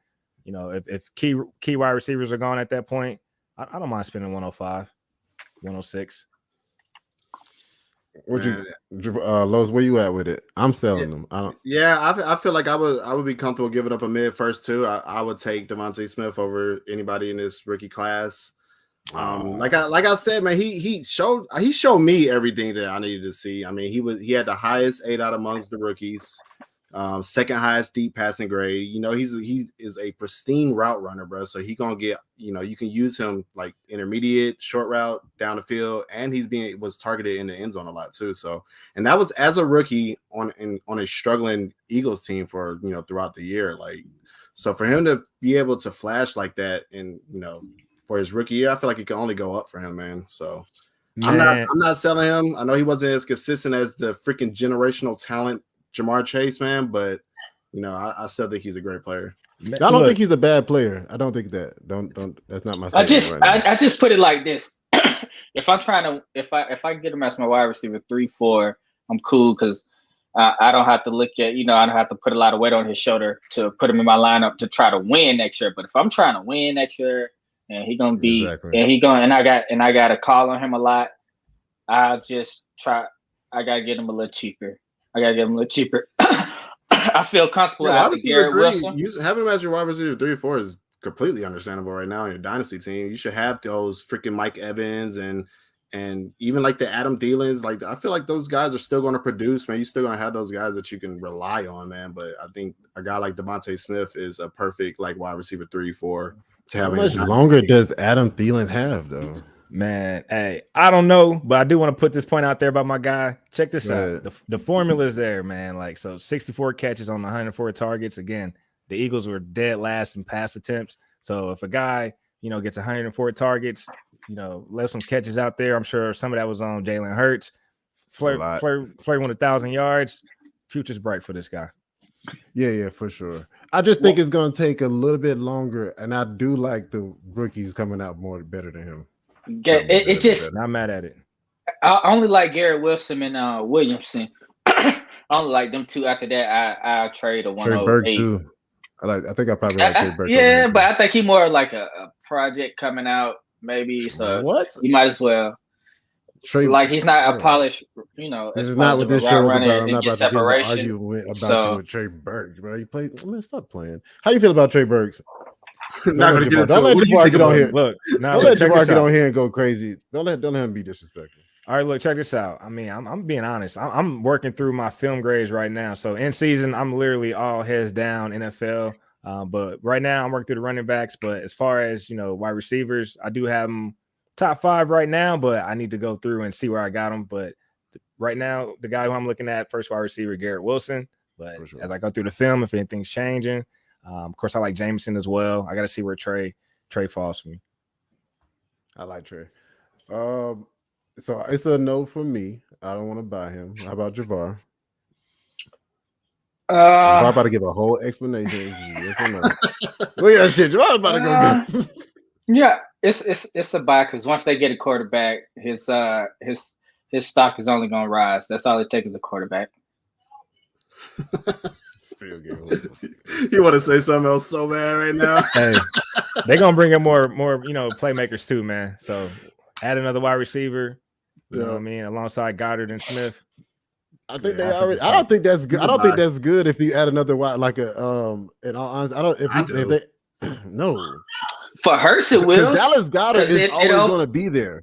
If key wide receivers are gone at that point, I don't mind spending 105, 106. Lowe's, where you at with it? I'm selling them. I feel like I would be comfortable giving up a mid first too. I would take Devontae Smith over anybody in this rookie class. Like I said, man, he showed me everything that I needed to see. I mean, he had the highest 8 out amongst the rookies. second highest deep passing grade. You know, he is a pristine route runner, bro. So he gonna get, you know, you can use him like intermediate, short route, down the field, and was targeted in the end zone a lot too. So, and that was as a rookie on a struggling Eagles team for, you know, throughout the year. Like, so for him to be able to flash like that, and you know, for his rookie year, I feel like it can only go up for him, man. So. I'm not selling him. I know he wasn't as consistent as the freaking generational talent Jamar Chase, man, but you know, I still think he's a great player. I don't think he's a bad player. I don't think that. Don't. That's not my. I just put it like this: if I'm trying to, if I get him as my wide receiver 3-4, I'm cool because I don't have to look at, you know, I don't have to put a lot of weight on his shoulder to put him in my lineup to try to win next year. But if I'm trying to win next year, and he gonna be, and I got to call on him a lot, I'll just try. I gotta get him a little cheaper. I feel comfortable after Garrett Wilson. Having him as your wide receiver 3-4 is completely understandable right now in your dynasty team. You should have those freaking Mike Evans and even like the Adam Thielens. Like, I feel like those guys are still going to produce, man. You still going to have those guys that you can rely on, man. But I think a guy like Devontae Smith is a perfect like wide receiver 3-4 to have. How much longer does Adam Thielen have though? Man, hey, I don't know, but I do want to put this point out there about my guy. Check this out. The formula is there, man. Like, so 64 catches on 104 targets. Again, the Eagles were dead last in pass attempts. So if a guy, you know, gets 104 targets, you know, left some catches out there, I'm sure some of that was on Jalen Hurts. Flirting with 1,000 yards. Future's bright for this guy. Yeah, for sure. I just think it's going to take a little bit longer, and I do like the rookies coming out better than him. It just not mad at it. I only like Garrett Wilson and Williamson. I only like them two. After that, I trade a 108. Trey Burke too. I think I probably like Trey Burke. Yeah, but I think he more like a project coming out, maybe. So you might as well. Like, he's not a polished, you know. This is not what this show is about. I'm not about to argue about you with Trey Burke, bro. You play. Man, stop playing. How you feel about Trey Burke? Don't let Jabbar get on here. Look, don't let Jabbar get on here and go crazy. Don't let him be disrespectful. All right, look, check this out. I mean, I'm being honest. I'm working through my film grades right now. So in season, I'm literally all heads down NFL. But right now, I'm working through the running backs. But as far as, you know, wide receivers, I do have them top 5 right now. But I need to go through and see where I got them. But right now, the guy who I'm looking at, first wide receiver, Garrett Wilson. But as I go through the film, if anything's changing. Of course, I like Jameson as well. I got to see where Trey falls for me. I like Trey. So it's a no for me. I don't want to buy him. How about Javar? Javar about to give a whole explanation. Yes or no? Look at that shit. Javar about to go get. Yeah, it's a buy because once they get a quarterback, his stock is only going to rise. That's all it takes is a quarterback. You want to say something else so bad right now? Hey, they're gonna bring in more, you know, playmakers too, man. So add another wide receiver, you know what I mean, alongside Goddard and Smith. I think they already. I don't think that's good. I don't think that's good if you add another wide, like a In all honesty, I don't. If they no, for Hurts it will. Dallas Goddard is always going to be there.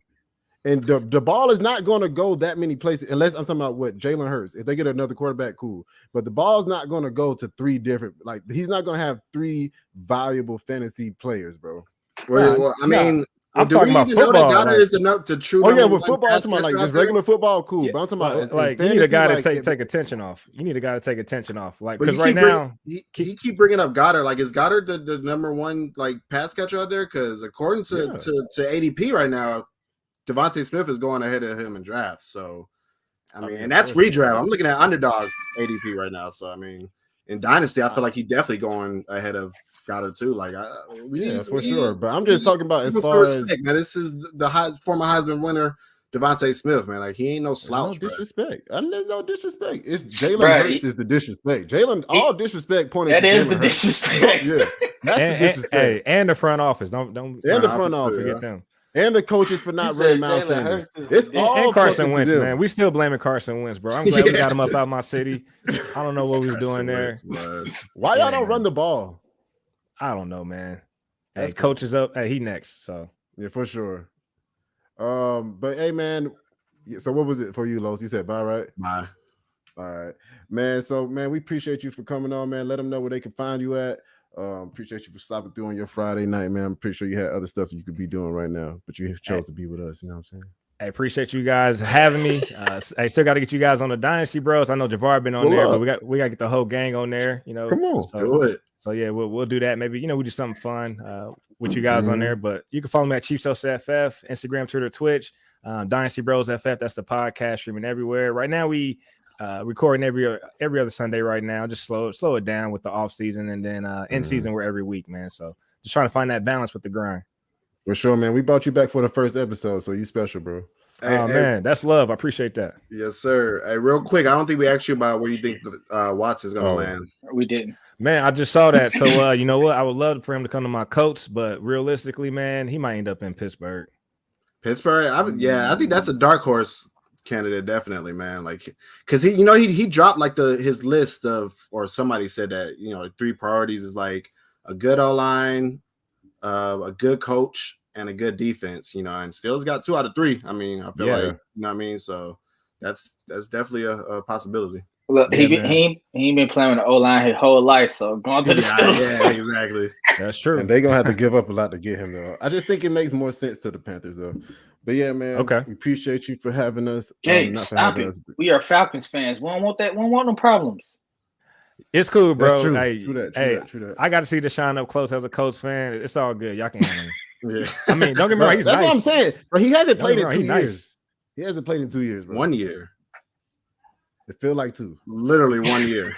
And the ball is not going to go that many places unless I'm talking about what Jalen Hurts. If they get another quarterback, cool. But the ball is not going to go to 3 different. Like, he's not going to have 3 valuable fantasy players, bro. Well, I mean, I'm talking about football. Goddard is the true. Oh yeah, with football, I'm talking about like just regular football, cool. Yeah. But I'm talking about like, you need a guy to take attention off. You need a guy to take attention off. Like, because right now he keep bringing up Goddard. Like, is Goddard the number 1 like pass catcher out there? Because according to ADP right now, Devontae Smith is going ahead of him in drafts. So, I mean, and that's redraft. I'm looking at underdog ADP right now. So, I mean, in Dynasty, I feel like he's definitely going ahead of Goddard too. Like, for sure. But I'm just talking about as far as man, this is the former Heisman winner, Devontae Smith, man. Like, he ain't no slouch. No disrespect. No disrespect. It's Jalen Hurts is the disrespect. Jalen, all disrespect pointed. That is the disrespect. Yeah, that's the disrespect. And the front office. Don't. And the front office. Forget them. And the coaches for not running Miles Sanders. It's all and Carson Wentz, man. We still blaming Carson Wentz, bro. I'm glad we got him up out my city. I don't know what we was doing there. Why y'all don't run the ball? I don't know, man. Hey, coach is up. Hey, he next. So yeah, for sure. But hey, man. So what was it for you, Los? You said bye, right? Bye. All right, man. So, man, we appreciate you for coming on, man. Let them know where they can find you at. Appreciate you for stopping through on your Friday night, man. I'm pretty sure you had other stuff you could be doing right now, but you chose to be with us. You know what I'm saying? I appreciate you guys having me. I still got to get you guys on the Dynasty Bros. I know Javar been on there, but we got to get the whole gang on there. You know, come on, do it. So yeah, we'll do that. Maybe we do something fun with you guys on there. But you can follow me at Chief Social FF, Instagram, Twitter, Twitch, Dynasty Bros FF. That's the podcast streaming everywhere. Right now we recording every other Sunday. Right now, just slow it down with the off season, and then in season we're every week, man. So just trying to find that balance with the grind. For sure, man. We brought you back for the first episode, so you special, bro. Man, that's love. I appreciate that. Yes, sir. Hey, real quick, I don't think we asked you about where you think Watts is going to land. We didn't. Man, I just saw that. So, you know what? I would love for him to come to my Colts, but realistically, man, he might end up in Pittsburgh. Pittsburgh? I think that's a dark horse candidate, definitely, man. Like, because he dropped like his list of, or somebody said that 3 priorities is like a good O-line, a good coach, and a good defense, and Steelers got 2 out of 3. I mean, I feel like, you know what I mean? So that's definitely a possibility. Look, he ain't been playing with the O-line his whole life, so going to the Steelers. Yeah, exactly. That's true. And they're going to have to give up a lot to get him, though. I just think it makes more sense to the Panthers, though. But yeah, man. Okay. We appreciate you for having us. Jake, stop it. We are Falcons fans. We don't want that. We don't want no problems. It's cool, bro. That's true. Hey, True that. I got to see Deshaun up close as a Colts fan. It's all good. Y'all can handle him. Yeah. I mean, don't get me wrong. He's That's nice. what I'm saying. Bro, he hasn't played in 2 years. Nice. He hasn't played in 2 years, bro. 1 year. It feel like 2. Literally 1 year.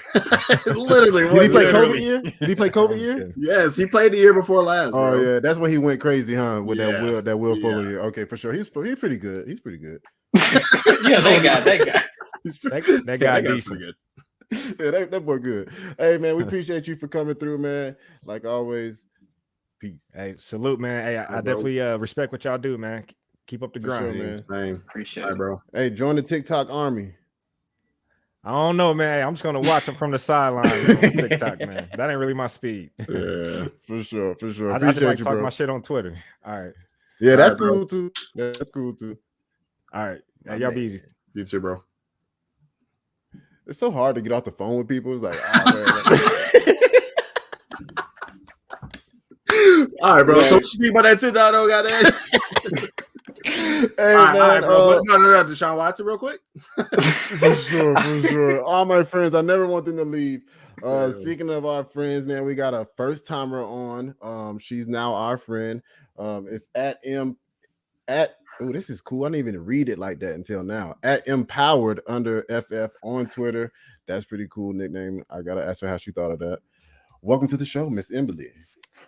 Literally 1 year. Did he play COVID year? Did he play COVID year? Yes, he played the year before last. Oh, bro. yeah. That's when he went crazy, huh? With that Will Fuller year. Okay, for sure. He's pretty good. He's pretty good. Yeah, that guy. That guy decent. Good. Yeah, that boy good. Hey, man, we appreciate you for coming through, man. Like always, peace. Hey, salute, man. Hey, I definitely respect what y'all do, man. Keep up the grind, sure, man. Same. Appreciate it, bro. Hey, join the TikTok army. I don't know, man. I'm just gonna watch him from the sideline on TikTok, man. That ain't really my speed. Yeah, for sure. I just like talking my shit on Twitter. All right. Yeah, that's cool too. That's cool too. All right. Hey, y'all be easy. You too, bro. It's so hard to get off the phone with people. It's like, oh, man. All right, bro. So what you think about that $2, goddamn? Hey, all man, bro. No, Deshaun Watson, real quick. For sure. All my friends, I never want them to leave. Speaking of our friends, man, we got a first timer on. She's now our friend. It's this is cool. I didn't even read it like that until now. At Empowered_FF on Twitter. That's pretty cool nickname. I gotta ask her how she thought of that. Welcome to the show, Miss Emily.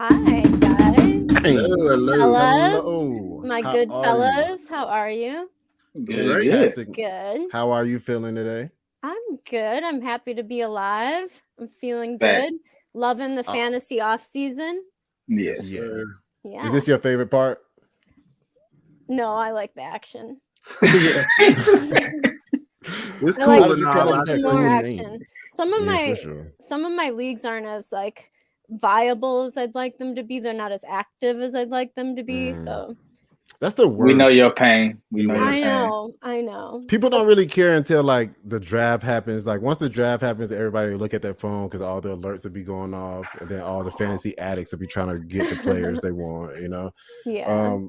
Hi, guys. Hello. My good fellas. How are you? Good. How are you feeling today? I'm good. I'm happy to be alive. I'm feeling good. Loving the fantasy off season. Yes. Yeah. Is this your favorite part? No, I like the action. It's cool. I like more action. Some of my leagues aren't as like viable as I'd like them to be. They're not as active as I'd like them to be. So that's the worst. We know your pain. I know. People don't really care until like the draft happens. Like once the draft happens, everybody will look at their phone because all the alerts will be going off, and then all the fantasy addicts will be trying to get the players they want. Yeah.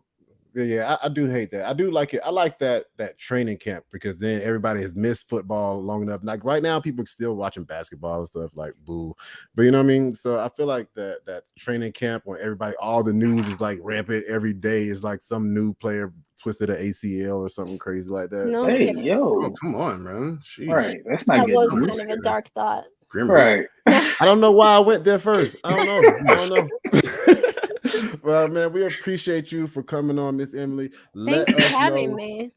Yeah, I do hate that. I do like it. I like that training camp because then everybody has missed football long enough. Like right now, people are still watching basketball and stuff like boo. But you know what I mean? So I feel like that training camp when all the news is like rampant every day is like some new player twisted an ACL or something crazy like that. No kidding. Oh, come on, man. Jeez. All right, that's not that good. Was kind of a dark thought. Right. I don't know why I went there first. I don't know. Well, man, we appreciate you for coming on, Miss Emily. Thanks for having me.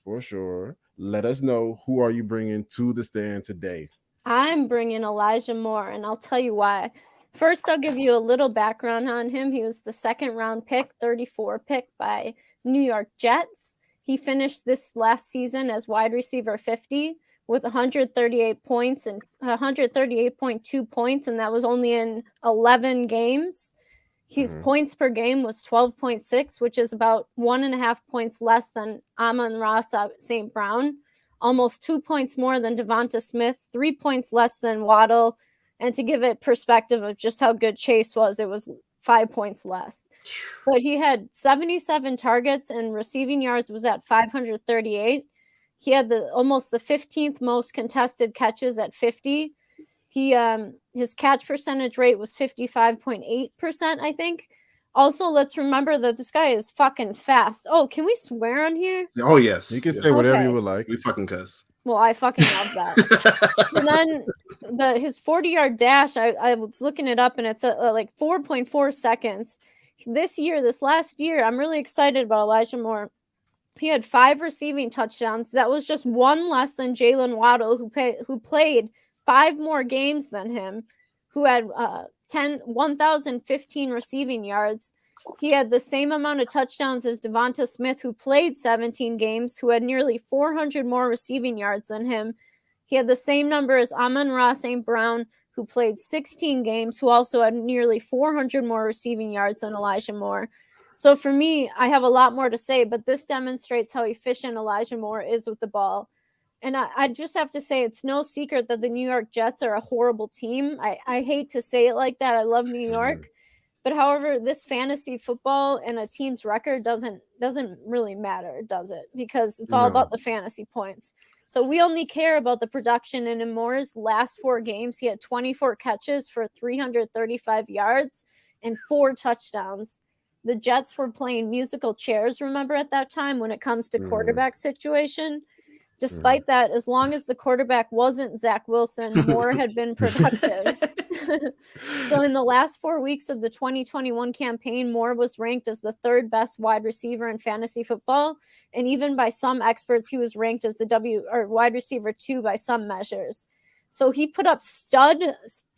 For sure. Let us know, who are you bringing to the stand today? I'm bringing Elijah Moore, and I'll tell you why. First, I'll give you a little background on him. He was the second-round pick, 34 pick by New York Jets. He finished this last season as wide receiver 50 with 138 points and 138.2 points, and that was only in 11 games. His points per game was 12.6, which is about 1.5 points less than Amon-Ra St. Brown. almost 2 points more than Devonta Smith, 3 points less than Waddle. And to give it perspective of just how good Chase was, it was 5 points less. But he had 77 targets and receiving yards was at 538. He had almost the 15th most contested catches at 50. His catch percentage rate was 55.8%, I think. Also, let's remember that this guy is fucking fast. Oh, can we swear on here? Oh, yes. You can say whatever you would like. We fucking cuss. Well, I fucking love that. And then his 40-yard dash, I was looking it up, and it's like 4.4 seconds. This last year, I'm really excited about Elijah Moore. He had 5 receiving touchdowns. That was just one less than Jalen Waddle, who played 5 more games than him, who had 1,015 receiving yards. He had the same amount of touchdowns as Devonta Smith, who played 17 games, who had nearly 400 more receiving yards than him. He had the same number as Amon-Ra St. Brown, who played 16 games, who also had nearly 400 more receiving yards than Elijah Moore. So for me, I have a lot more to say, but this demonstrates how efficient Elijah Moore is with the ball. And I just have to say, it's no secret that the New York Jets are a horrible team. I hate to say it like that. I love New York. But however, this fantasy football and a team's record doesn't really matter, does it? Because it's all about the fantasy points. So we only care about the production. And in Moore's last 4 games, he had 24 catches for 335 yards and 4 touchdowns. The Jets were playing musical chairs, remember, at that time when it comes to quarterback situation. Despite that, as long as the quarterback wasn't Zach Wilson, Moore had been productive. So in the last 4 weeks of the 2021 campaign, Moore was ranked as the 3rd best wide receiver in fantasy football. And even by some experts, he was ranked as the wide receiver 2 by some measures. So he put up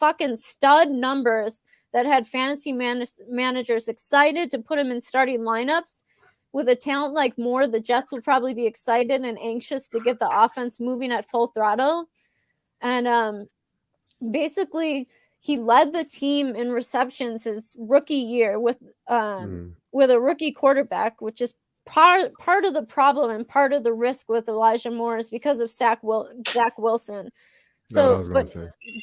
fucking stud numbers that had fantasy managers excited to put him in starting lineups. With a talent like Moore, the Jets will probably be excited and anxious to get the offense moving at full throttle. And basically, he led the team in receptions his rookie year with a rookie quarterback, which is part of the problem and part of the risk with Elijah Moore is because of Zach Wilson. So,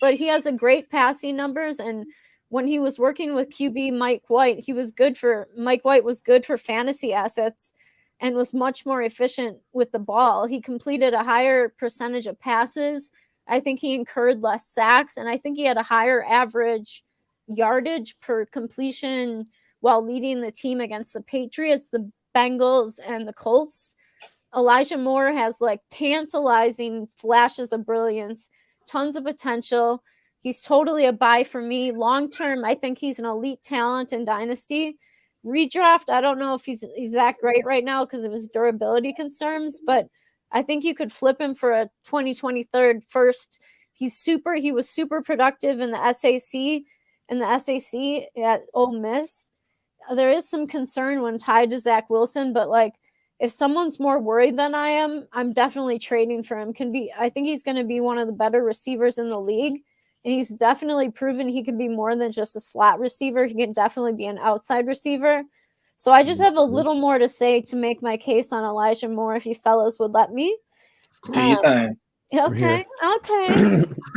but he has a great passing numbers, and when he was working with QB Mike White, Mike White was good for fantasy assets and was much more efficient with the ball. He completed a higher percentage of passes. I think he incurred less sacks, and I think he had a higher average yardage per completion while leading the team against the Patriots, the Bengals, and the Colts. Elijah Moore has like tantalizing flashes of brilliance, tons of potential. He's totally a buy for me. Long term, I think he's an elite talent in Dynasty. Redraft, I don't know if he's that great right now because of his durability concerns, but I think you could flip him for a 2023 first. He was super productive in the SAC at Ole Miss. There is some concern when tied to Zach Wilson, but like if someone's more worried than I am, I'm definitely trading for him. I think he's going to be one of the better receivers in the league. And he's definitely proven he can be more than just a slot receiver. He can definitely be an outside receiver. So I just have a little more to say to make my case on Elijah Moore, if you fellas would let me. Do you think? Okay.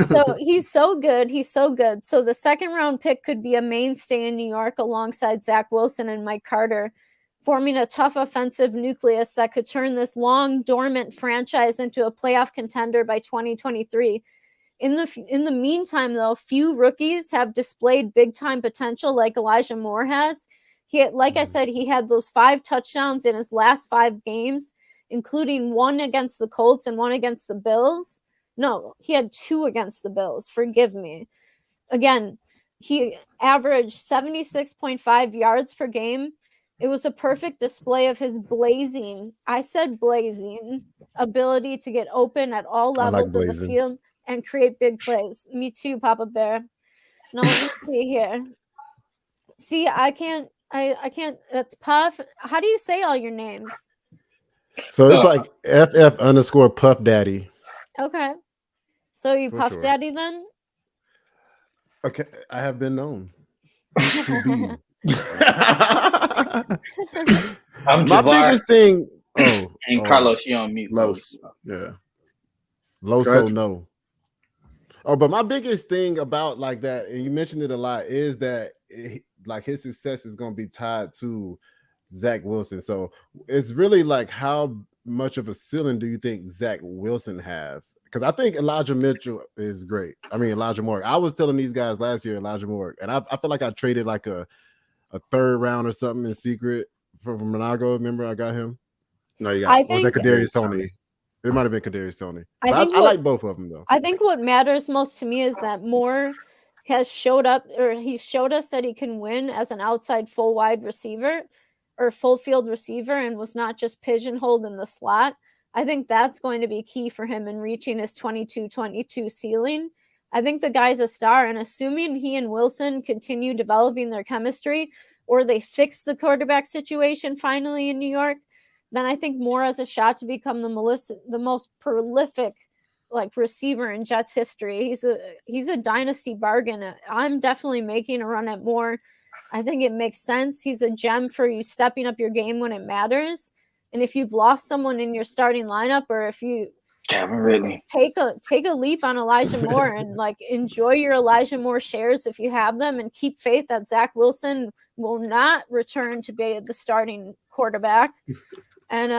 So he's so good. So the 2nd round pick could be a mainstay in New York alongside Zach Wilson and Mike Carter, forming a tough offensive nucleus that could turn this long dormant franchise into a playoff contender by 2023. In the meantime, though, few rookies have displayed big-time potential like Elijah Moore has. I said, he had those 5 touchdowns in his last 5 games, including 1 against the Colts and 1 against the Bills. No, he had 2 against the Bills. Forgive me. Again, he averaged 76.5 yards per game. It was a perfect display of his blazing ability to get open at all levels of the field and create big plays. Me too, Papa Bear. Now let me see here. See, I can't. That's Puff. How do you say all your names? So it's like FF_Puff Daddy. Okay. So you Puff Daddy then? Okay, I have been known to be. I'm my biggest thing. And Carlos, you on mute. Los. Yeah. Loso, no. Oh, but my biggest thing about like that, and you mentioned it a lot, is that like his success is going to be tied to Zach Wilson. So it's really like how much of a ceiling do you think Zach Wilson has? Because I think Elijah Mitchell is great. I mean, Elijah Moore. I was telling these guys last year, Elijah Moore, and I feel like I traded like a third round or something in secret from Monago. Remember, I got him. No, you got. Was that Kadarius Toney? It might have been Kadarius Toney. I like both of them though. I think what matters most to me is that Moore has showed up, or he's showed us that he can win as an outside full wide receiver or full field receiver, and was not just pigeonholed in the slot. I think that's going to be key for him in reaching his 22-22 ceiling. I think the guy's a star, and assuming he and Wilson continue developing their chemistry, or they fix the quarterback situation finally in New York, then I think Moore has a shot to become the most prolific like receiver in Jets history. He's a dynasty bargain. I'm definitely making a run at Moore. I think it makes sense. He's a gem for you stepping up your game when it matters. And if you've lost someone in your starting lineup, or if you take a leap on Elijah Moore and like enjoy your Elijah Moore shares if you have them, and keep faith that Zach Wilson will not return to be the starting quarterback. And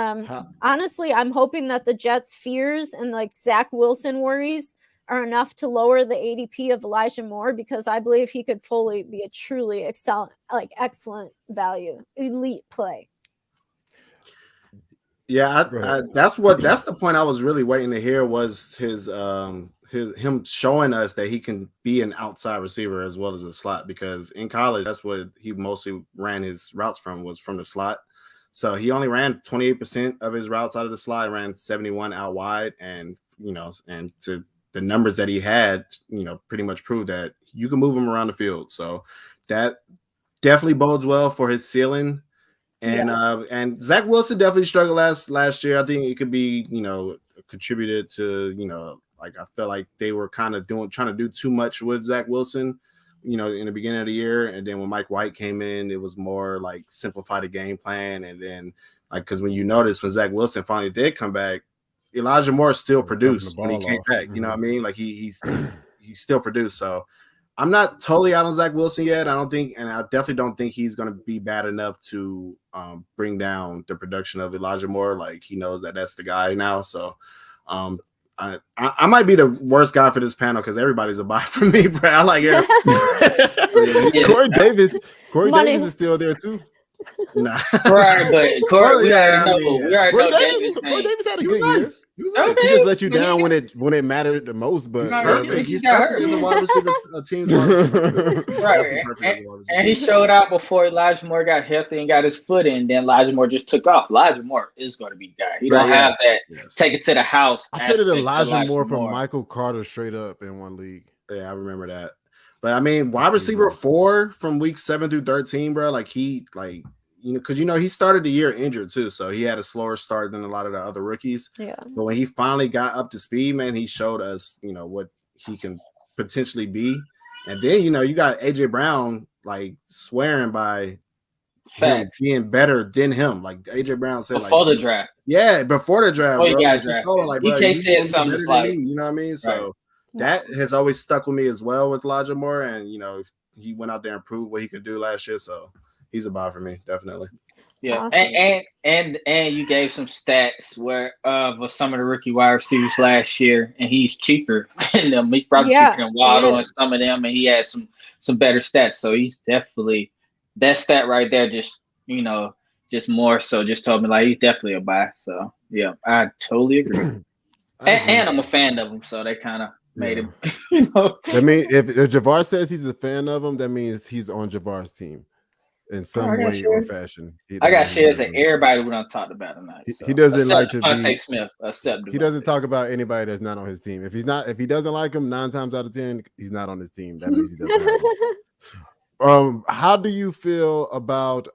honestly, I'm hoping that the Jets' fears and like Zach Wilson worries are enough to lower the ADP of Elijah Moore, because I believe he could fully be a truly excellent value, elite play. Yeah, that's the point I was really waiting to hear, was him showing us that he can be an outside receiver as well as a slot, because in college that's what he mostly ran his routes from, was from the slot. So he only ran 28% of his routes out of the slot, ran 71 out wide, and and to the numbers that he had, pretty much proved that you can move him around the field. So that definitely bodes well for his ceiling. And Zach Wilson definitely struggled last year. I think it could be, contributed to, like I felt like they were kind of trying to do too much with Zach Wilson, in the beginning of the year. And then when Mike White came in, it was more like simplify the game plan. And then because when you notice when Zach Wilson finally did come back, Elijah Moore still produced when he came back. You know what I mean? Like he still produced. So I'm not totally out on Zach Wilson yet. I definitely don't think he's going to be bad enough to bring down the production of Elijah Moore. Like he knows that that's the guy now. So I might be the worst guy for this panel, because everybody's a buy for me, bro. I like it. Corey Davis is still there too. Nah. Right, but Corey, we already know. Corey Davis had a good year. He just let you down when it mattered the most. But he's a wide receiver team. Right, and he showed out before Elijah Moore got healthy and got his foot in. Then Elijah Moore just took off. Elijah Moore is going to be the guy. He don't have that. Yes. Take it to the house. I traded Elijah Moore from Michael Carter straight up in one league. Yeah, I remember that. But I mean, wide receiver 4 from week 7 through 13, bro. Like because he started the year injured too, so he had a slower start than a lot of the other rookies. Yeah. But when he finally got up to speed, man, he showed us, what he can potentially be. And then you got AJ Brown like swearing by him being better than him. Like AJ Brown said before the draft. Yeah, before the draft. Before he got drafted. He said something like, you know what I mean? So that has always stuck with me as well with Elijah Moore, and he went out there and proved what he could do last year. So he's a buy for me, definitely. Yeah, awesome. and you gave some stats where of some of the rookie wide receivers last year, and he's cheaper than them. He's probably cheaper than Waddle and some of them, and he has some better stats. So he's definitely, that stat right there. Just just more so, just told me like he's definitely a buy. So yeah, I totally agree. and I'm a fan of him, so they kind of made him. I mean, if Javar says he's a fan of him, that means he's on Javar's team in some way or fashion. I got shares of everybody we don't talk about tonight. So. He doesn't like to Devontae Smith. He doesn't talk about anybody that's not on his team. If he doesn't like him, 9 times out of 10, he's not on his team. That means he doesn't have him. How do you feel about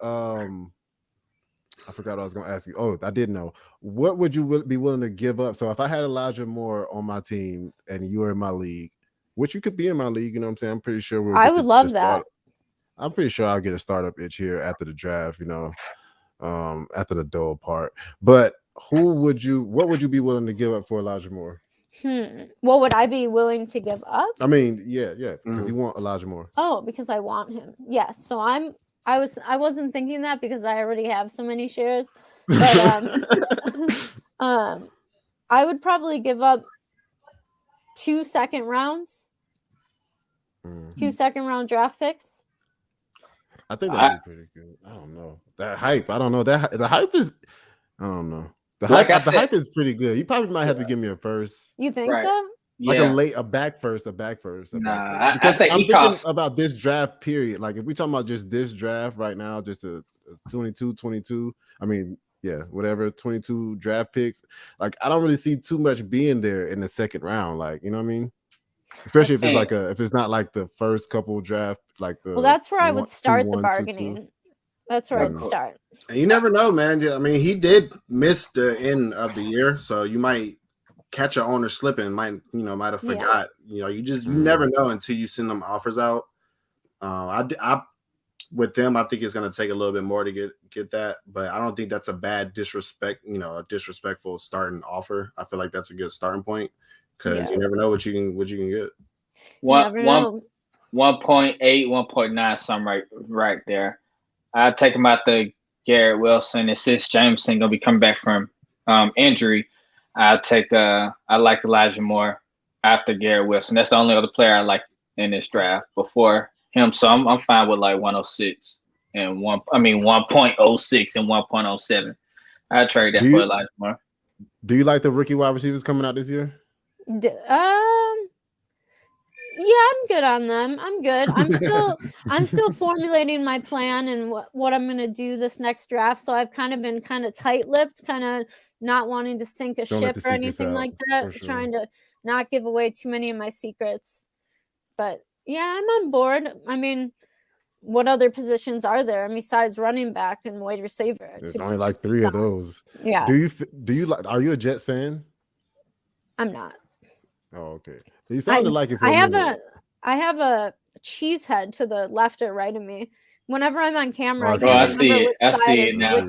I forgot what I was going to ask you. Oh, I did know. What would you be willing to give up? So if I had Elijah Moore on my team and you were in my league, which you could be in my league, you know what I'm saying? I'm pretty sure I would love that. I'm pretty sure I'll get a startup itch here after the draft, after the dull part. But what would you be willing to give up for Elijah Moore? What would I be willing to give up? I mean, yeah, because you want Elijah Moore. Oh, because I want him. Yes. So I wasn't thinking that because I already have so many shares. But I would probably give up 2 second rounds. 2 second-round draft picks. I think that'd be pretty good. I don't know. That hype. I don't know. The hype is. I don't know. The hype is pretty good. You probably might have to give me a first. You think so? Like a back first. I think I'm thinking about this draft period. Like if we talking about just this draft right now, just a 22. I mean, whatever, 22 draft picks. Like I don't really see too much being there in the second round. Like you know what I mean? Especially if it's not like the first couple draft, like the. Well, that's where I would start the bargaining. 2. That's where I'd start. And you never know, man. I mean, he did miss the end of the year, so you might catch an owner slipping. Might have forgot. You never know until you send them offers out. I with them, I think it's going to take a little bit more to get that, but I don't think that's a bad disrespect. A disrespectful starting offer. I feel like that's a good starting point because you never know what you can get. 1.8, 1.9, something right there. I'll take him out the Garrett Wilson, and since Jameson gonna be coming back from injury, I like Elijah Moore after Garrett Wilson. That's the only other player I like in this draft before him. So I'm fine with like 106 and 1.06 and 1.07. I trade that for Elijah Moore. Do you like the rookie wide receivers coming out this year? Yeah, I'm good on them. I'm good. I'm still formulating my plan and what I'm gonna do this next draft. So I've kind of been tight-lipped, kind of not wanting to sink a ship or anything like that. Sure. Trying to not give away too many of my secrets. But yeah, I'm on board. I mean, what other positions are there besides running back and wide receiver? There's only like 3 of those. Yeah. Do you like? Are you a Jets fan? I'm not. Oh, okay. You sounded like it. I have a cheese head to the left or right of me. Whenever I'm on camera, I see it. I see it now.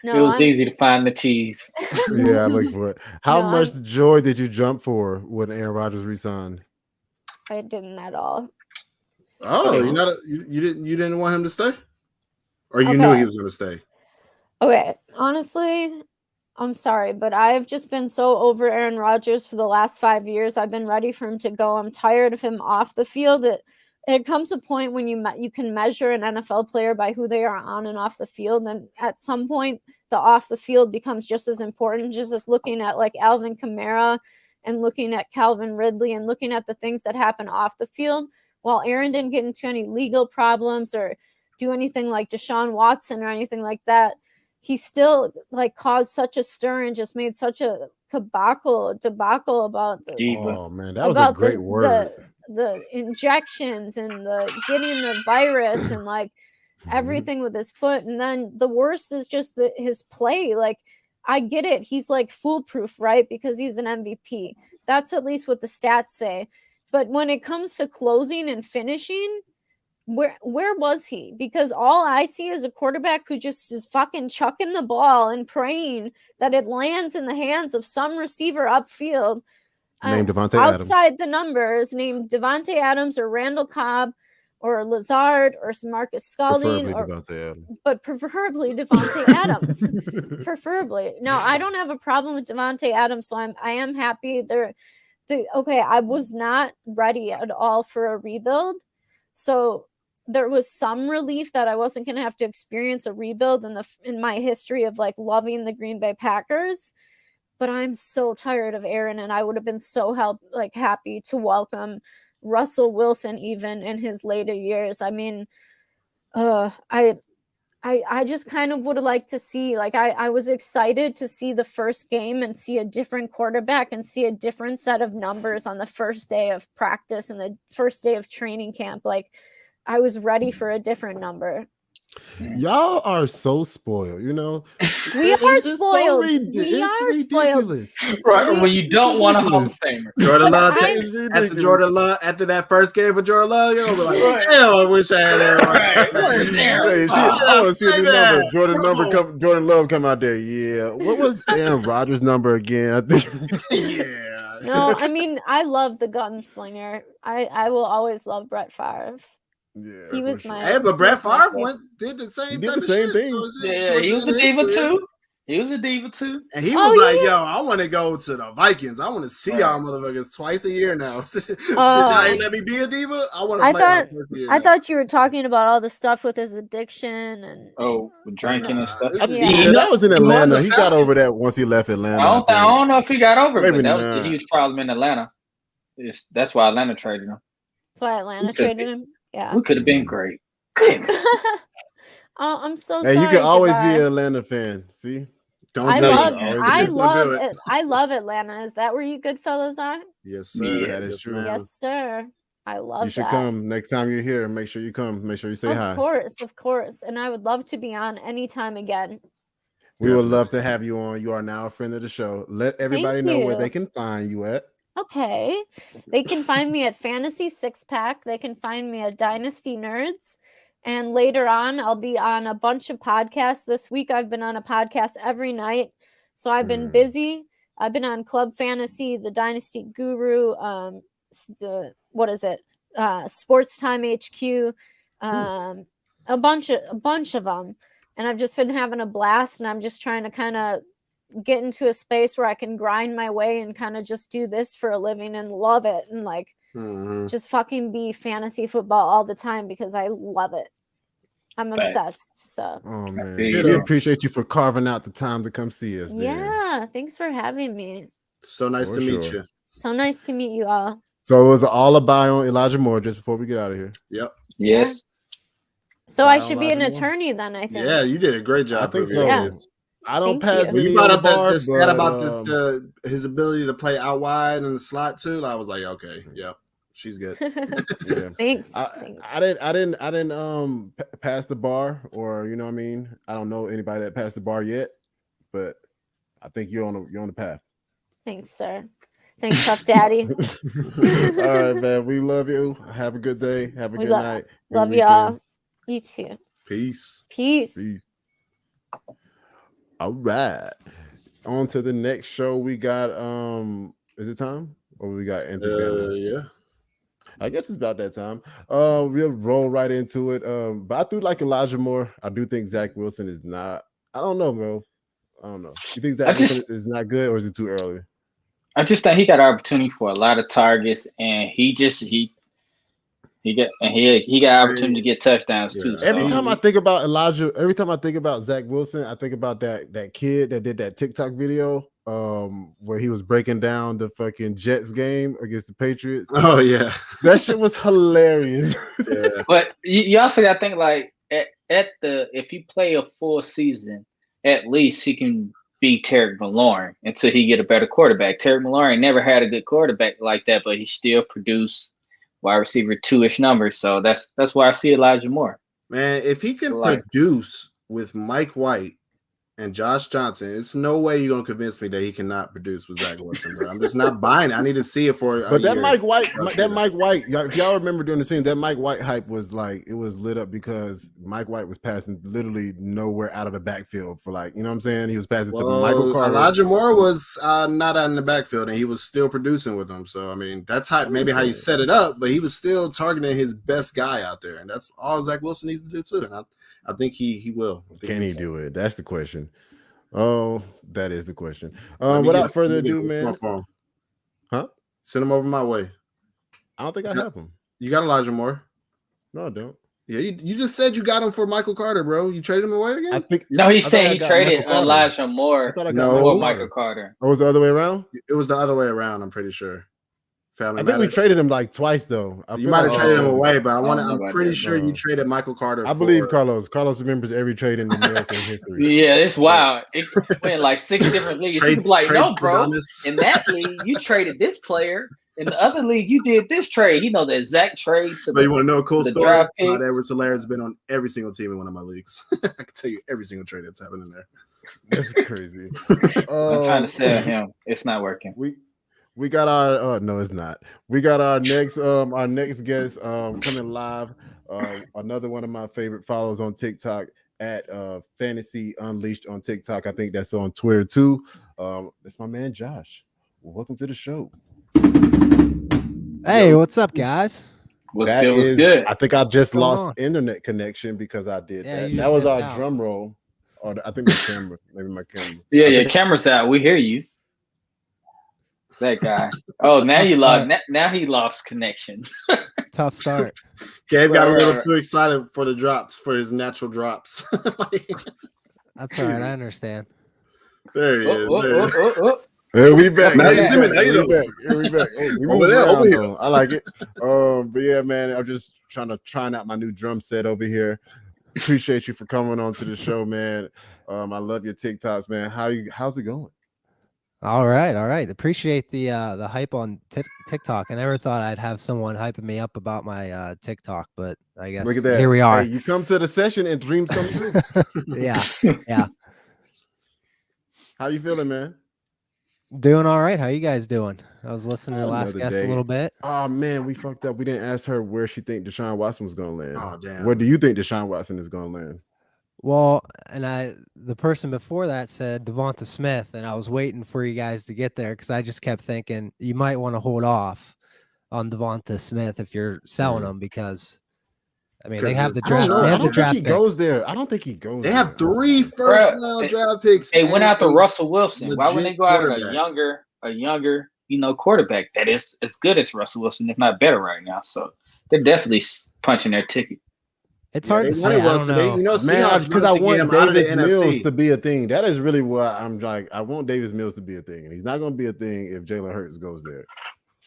No, it was easy to find the cheese. Yeah, I look for it. How much joy did you jump for when Aaron Rodgers resigned? I didn't at all. Oh, you didn't want him to stay, or you knew he was going to stay? Okay, honestly, I'm sorry, but I've just been so over Aaron Rodgers for the last 5 years. I've been ready for him to go. I'm tired of him off the field. It comes a point when you can measure an NFL player by who they are on and off the field. And at some point, the off the field becomes just as important, just as looking at like Alvin Kamara and looking at Calvin Ridley and looking at the things that happen off the field. While Aaron didn't get into any legal problems or do anything like Deshaun Watson or anything like that, he still like caused such a stir and just made such a debacle about the. Oh man, that was a great word. The injections and the getting the virus and like everything with his foot, and then the worst is just his play. Like I get it, he's like foolproof, right? Because he's an MVP. That's at least what the stats say. But when it comes to closing and finishing, where was he? Because all I see is a quarterback who just is fucking chucking the ball and praying that it lands in the hands of some receiver upfield. Named Devontae Adams. Outside the numbers, named Devontae Adams or Randall Cobb or Lazard or Marcus Scalding. But preferably Devontae Adams. Preferably. Now, I don't have a problem with Devontae Adams, so I am happy. I was not ready at all for a rebuild. So there was some relief that I wasn't going to have to experience a rebuild in my history of like loving the Green Bay Packers. But I'm so tired of Aaron, and I would have been so happy to welcome Russell Wilson even in his later years. I mean, I just kind of would have liked to see, like, I was excited to see the first game and see a different quarterback and see a different set of numbers on the first day of practice and the first day of training camp. Like, I was ready for a different number. Y'all are so spoiled, you know. We are spoiled. We are spoiled. Right, when you don't want a Hall of Famer. Jordan Love after that first game for Jordan Love, you're gonna be like, hell, I wish I had Aaron. Where's Aaron? I want to see the number. Jordan Love come out there. Yeah. What was Aaron Rodgers' number again? I think. Yeah. No, I mean, I love the gunslinger. I will always love Brett Favre. Yeah, He was for my. sure. Hey, but he Brett was my Favre favorite. did the same He did type the of same shit. thing. Yeah, he was a diva too. He was a diva too. And he Oh, was like, yeah. yo, I want to go to the Vikings. I want to see y'all motherfuckers twice a year now. Since y'all Oh. ain't let me be a diva, I want to I play thought like twice a year I now. thought you were talking about all the stuff with his addiction and Drinking and stuff. Yeah. Yeah, that was in he was Atlanta. a He got Falcon. over that once he left Atlanta. I don't know if he got over it, Maybe but that was not. a huge problem in Atlanta. That's why Atlanta traded him. that's why Atlanta traded him. Yeah. We could have been great. Goodness. Oh, I'm so Hey, sorry. you can always be Jabbar. an Atlanta fan. See, I do it. love Don't do it. I love Atlanta. Is that where you good fellas are? Yes, sir. Yeah, that is true. Yes, sir. I love You should that. come next time you're here. Make sure you come. Make sure you say hi. Of course. And I would love to be on anytime again. We would love to have you on. You are now a friend of the show. Let everybody know where you. they can find you at. Okay. They can find me at Fantasy Six Pack. They can find me at Dynasty Nerds. And later on, I'll be on a bunch of podcasts. This week, I've been on a podcast every night. So I've been busy. I've been on Club Fantasy, the Dynasty Guru, what is it? Sports Time HQ, a bunch of them. And I've just been having a blast. And I'm just trying to kind of get into a space where I can grind my way and kind of just do this for a living and love it and like just fucking be fantasy football all the time because I love it. I'm obsessed. So oh man, we appreciate you for carving out the time to come see us. Yeah, thanks for having me. So nice to meet you. So nice to meet you all. So it was all a buy on Elijah Moore just before we get out of here. Yep. Yes. So I should be an attorney then, I think. Yeah, you did a great job. I think so. Yeah. I don't pass When many you brought on up the bar, the stat about but, his ability to play out wide in the slot too. I was like, okay, yep, she's good. yeah. Thanks. I didn't pass the bar, or you know what I mean. I don't know anybody that passed the bar yet, but I think you're on the path. Thanks, sir. Thanks, Tough Daddy. All right, man. We love you. Have a good day. Have a good night. Love y'all. You too. Peace. Peace. All right. On to the next show. We got is it time? Or we got yeah. I guess it's about that time. We'll roll right into it. But I do like Elijah Moore. I do think Zach Wilson is not. I don't know, bro. I don't know. You think Zach Wilson is not good, or is it too early? I just think he got an opportunity for a lot of targets, and he got opportunity to get touchdowns too. So. Every time I think about Elijah, every time I think about Zach Wilson, I think about that kid that did that TikTok video where he was breaking down the fucking Jets game against the Patriots. Oh yeah, that shit was hilarious. Yeah. But you also got to think like if you play a full season, at least he can be Terry McLaurin until he get a better quarterback. Terry McLaurin never had a good quarterback like that, but he still produced wide receiver 2-ish numbers. So that's why I see Elijah Moore. Man, if he can produce with Mike White and Josh Johnson, it's no way you're gonna convince me that he cannot produce with Zach Wilson, bro. I'm just not buying it. I need to see it for. But that Mike White, if y'all remember during the season, that Mike White hype was like it was lit up because Mike White was passing literally nowhere out of the backfield for like, you know what I'm saying? He was passing to Michael Carter. Elijah Moore was not out in the backfield, and he was still producing with them. So I mean, that's maybe how you set it up, but he was still targeting his best guy out there, and that's all Zach Wilson needs to do too. And I think he will. Can he do it? That's the question. Oh, that is the question. Without further ado, man. Huh? Send him over my way. I don't think I have him. You got Elijah Moore? No, I don't. Yeah, you just said you got him for Michael Carter, bro. You traded him away again? He said he traded Elijah Moore for Michael Carter. Oh, was the other way around? It was the other way around, I'm pretty sure. I think we traded him like twice though. You might have traded him away, but I'm pretty sure you traded Michael Carter. I believe Carlos. Carlos remembers every trade in American history. Yeah, it's wild. It went like 6 different leagues. He's like, no, bro. In that league, you traded this player. In the other league, you did this trade. You know the exact trade to you want to know a cool story? Todd Edwards-Helaire has been on every single team in one of my leagues. I can tell you every single trade that's happened in there. That's crazy. I'm trying to sell him. It's not working. We got our no, it's not. We got our next guest coming live. Another one of my favorite followers on TikTok at Fantasy Unleashed on TikTok. I think that's on Twitter too. That's my man Josh. Welcome to the show. Hey, what's up, guys? What's good? I think I just going lost on? internet connection because I did Yeah, that. you That just was dipped our out. drum roll, or I think my camera, maybe my camera. Yeah, I your think- camera's out. We hear you. That guy. Oh, now Tough you lost. start. Now he lost connection. Tough start. Gabe got a little Right. too excited for the drops, for his natural drops. That's all right. I understand. There he is. There he is. Hey, we back. Now We you back. see me, now you We know. back. Yeah, we back. Hey, we Over move there, around over here. though. I like it. But yeah, man, I'm just trying out my new drum set over here. Appreciate you for coming on to the show, man. I love your TikToks, man. How's it going? All right. Appreciate the hype on TikTok. I never thought I'd have someone hyping me up about my TikTok, but I guess Look at that. here we are. Hey, you come to the session and dreams come true. Yeah. How you feeling, man? Doing all right. How you guys doing? I was listening to the last Another guest day. a little bit. Oh man, we fucked up. We didn't ask her where she think Deshaun Watson was gonna land. Oh, damn. Where do you think Deshaun Watson is gonna land? Well, and the person before that said Devonta Smith, and I was waiting for you guys to get there because I just kept thinking you might want to hold off on Devonta Smith if you're selling him because I mean they have the I don't draft. know. They I have the don't think draft he picks. goes there. I don't think he goes. They have there. 3 first-round draft picks. They went and after a Russell Wilson. Why wouldn't they legit go after quarterback. a younger, quarterback that is as good as Russell Wilson, if not better right now? So they're definitely punching their ticket. It's hard to say. I don't know. Man, because I want Davis Mills NFC. to be a thing. That is really what I'm like. I want Davis Mills to be a thing, and he's not going to be a thing if Jalen Hurts goes there.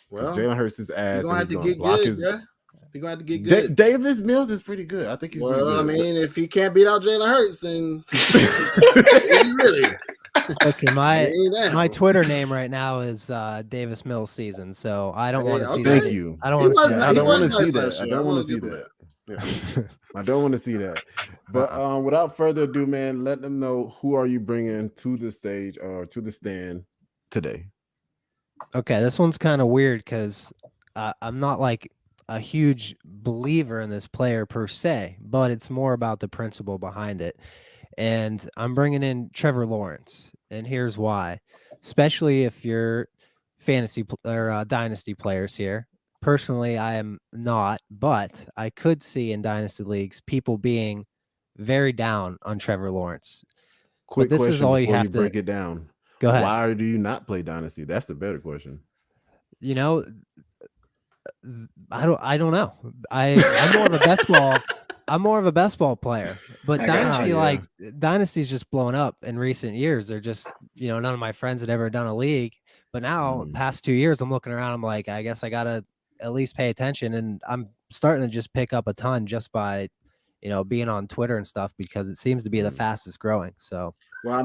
Well, Jalen Hurts his ass. He's gonna have and to he's get block good, his. yeah. He's gonna have to get good. Davis Mills is pretty good. I think he's pretty Well, I good. mean, if he can't beat out Jalen Hurts, then he really. Listen, my Ain't Twitter name right now is Davis Mills season, so I don't want to see Thank that. you. I don't want to see that. I don't want to nice see that. last I year. don't I want to will see give him that. Yeah. I don't want to see that. But without further ado, man, let them know who are you bringing to the stage or to the stand today. Okay, this one's kind of weird because I'm not like a huge believer in this player per se, but it's more about the principle behind it. And I'm bringing in Trevor Lawrence, and here's why. Especially if you're fantasy or dynasty players here. Personally, I am not, but I could see in dynasty leagues people being very down on Trevor Lawrence. Quick this question is all you before have you to break it down. Go ahead. Why do you not play Dynasty? That's the better question. You know, I don't know. I'm more of a best ball. I'm more of a best ball player, but Dynasty Dynasty's just blown up in recent years. They're just, none of my friends had ever done a league, but now past 2 years, I'm looking around. I'm like, I guess I gotta at least pay attention, and I'm starting to just pick up a ton just by, being on Twitter and stuff because it seems to be the fastest growing. So, well,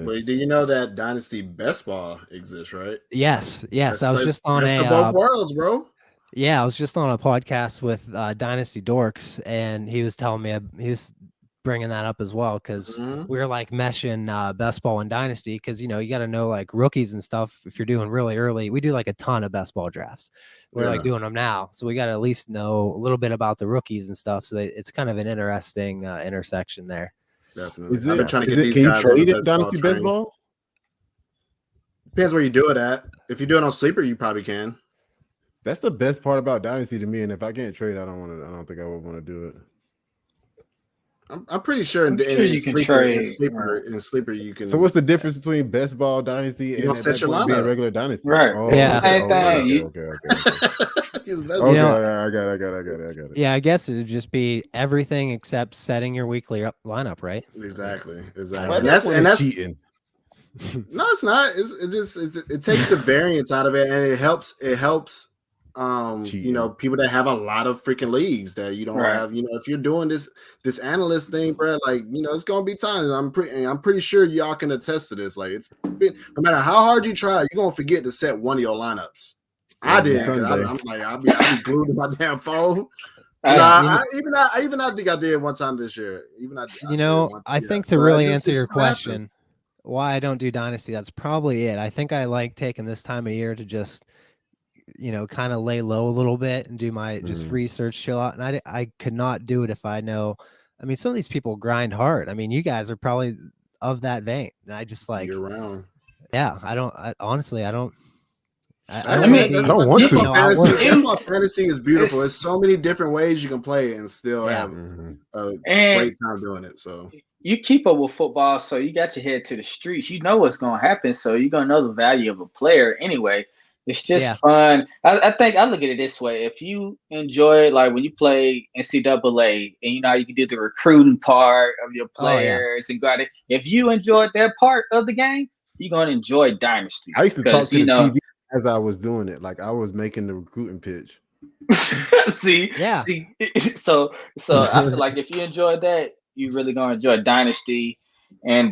wait, do you know that Dynasty Best Ball exists, right? Yes. I was just on Best of both worlds, bro. Yeah, I was just on a podcast with Dynasty Dorks, and he was telling me he was bringing that up as well because we were like meshing best ball and Dynasty because you got to know like rookies and stuff. If you're doing really early, we do like a ton of best ball drafts. We're like doing them now, so we got to at least know a little bit about the rookies and stuff. So it's kind of an interesting intersection there. Definitely. I've been trying to get these can you trade it Dynasty Best Ball? Depends where you do it at. If you do it on Sleeper, you probably can. That's the best part about Dynasty to me. And if I can't trade, I don't think I would want to do it. I'm pretty sure in you can trade. In Sleeper, you can. So what's the difference between Best Ball Dynasty and set your being lineup. regular Dynasty? Right. Oh, Yeah. Same thing. Okay. I got it. Yeah, I guess it would just be everything except setting your weekly lineup, right? Exactly. Well, And that's cheating. No, it's not. It takes the variance out of it, and it helps. People that have a lot of freaking leagues that you don't have. If you're doing this analyst thing, bro, like it's gonna be times. I'm pretty sure y'all can attest to this. Like no matter how hard you try, you're gonna forget to set one of your lineups. I did. I'm like, I'll be glued to my damn phone. I think I did one time this year. I think to really answer your question, why I don't do Dynasty, that's probably it. I think I like taking this time of year to just, kind of lay low a little bit and do my just research, chill out. And I could not do it if I know. I mean, some of these people grind hard. I mean, you guys are probably of that vein. And I just like year round. Yeah, honestly, I I don't want to. That's why fantasy is beautiful. There's so many different ways you can play and still have a great time doing it. So you keep up with football, so you got your head to the streets. You know what's going to happen, so you're going to know the value of a player anyway. It's just fun. I think I look at it this way. If you enjoy it, like when you play NCAA and you know you can do the recruiting part of your players and go out there. If you enjoyed that part of the game, you're going to enjoy Dynasty. I used to talk to the TV as I was doing it. Like I was making the recruiting pitch. See, so I feel like if you enjoyed that, you really going to enjoy Dynasty. And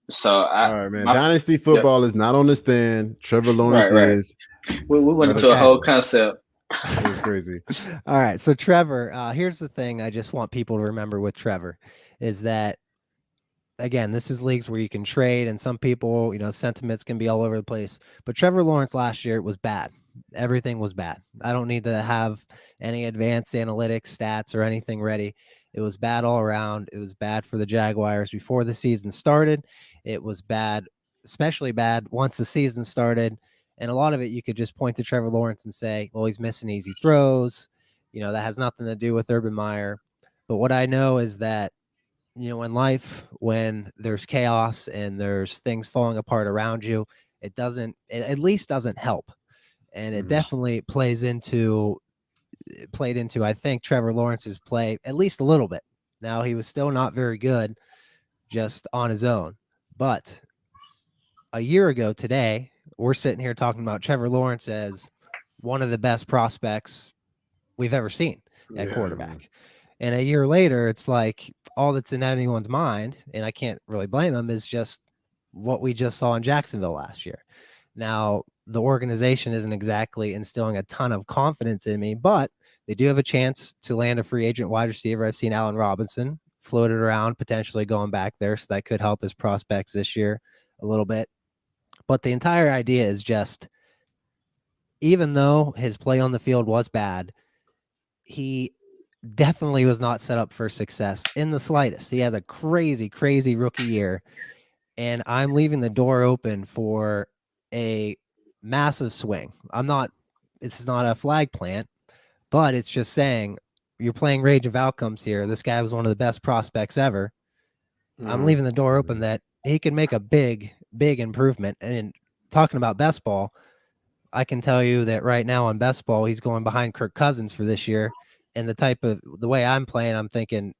so all right, man. Dynasty football is not on the stand. Trevor Lawrence is. We went into a whole concept. It was crazy. All right, so Trevor, here's the thing I just want people to remember with Trevor is that, again, this is leagues where you can trade, and some people, sentiments can be all over the place. But Trevor Lawrence last year was bad. Everything was bad. I don't need to have any advanced analytics, stats, or anything ready. It was bad all around. It was bad for the Jaguars before the season started. It was bad, especially bad once the season started. And a lot of it, you could just point to Trevor Lawrence and say, well, he's missing easy throws. That has nothing to do with Urban Meyer. But what I know is that, in life, when there's chaos and there's things falling apart around you, it at least doesn't help. And it definitely played into, I think, Trevor Lawrence's play at least a little bit. Now, he was still not very good just on his own. But a year ago today, we're sitting here talking about Trevor Lawrence as one of the best prospects we've ever seen at quarterback. And a year later, it's like all that's in anyone's mind, and I can't really blame him, is just what we just saw in Jacksonville last year. Now, the organization isn't exactly instilling a ton of confidence in me, but they do have a chance to land a free agent wide receiver. I've seen Allen Robinson floated around, potentially going back there, so that could help his prospects this year a little bit. But the entire idea is just, even though his play on the field was bad, he definitely was not set up for success in the slightest. He has a crazy, crazy rookie year, and I'm leaving the door open for a massive swing. It's not a flag plant, but it's just saying you're playing range of outcomes here. This guy was one of the best prospects ever. I'm leaving the door open that he can make a big, big improvement. And talking about best ball, I can tell you that right now on best ball, he's going behind Kirk Cousins for this year. And the way I'm playing, I'm thinking,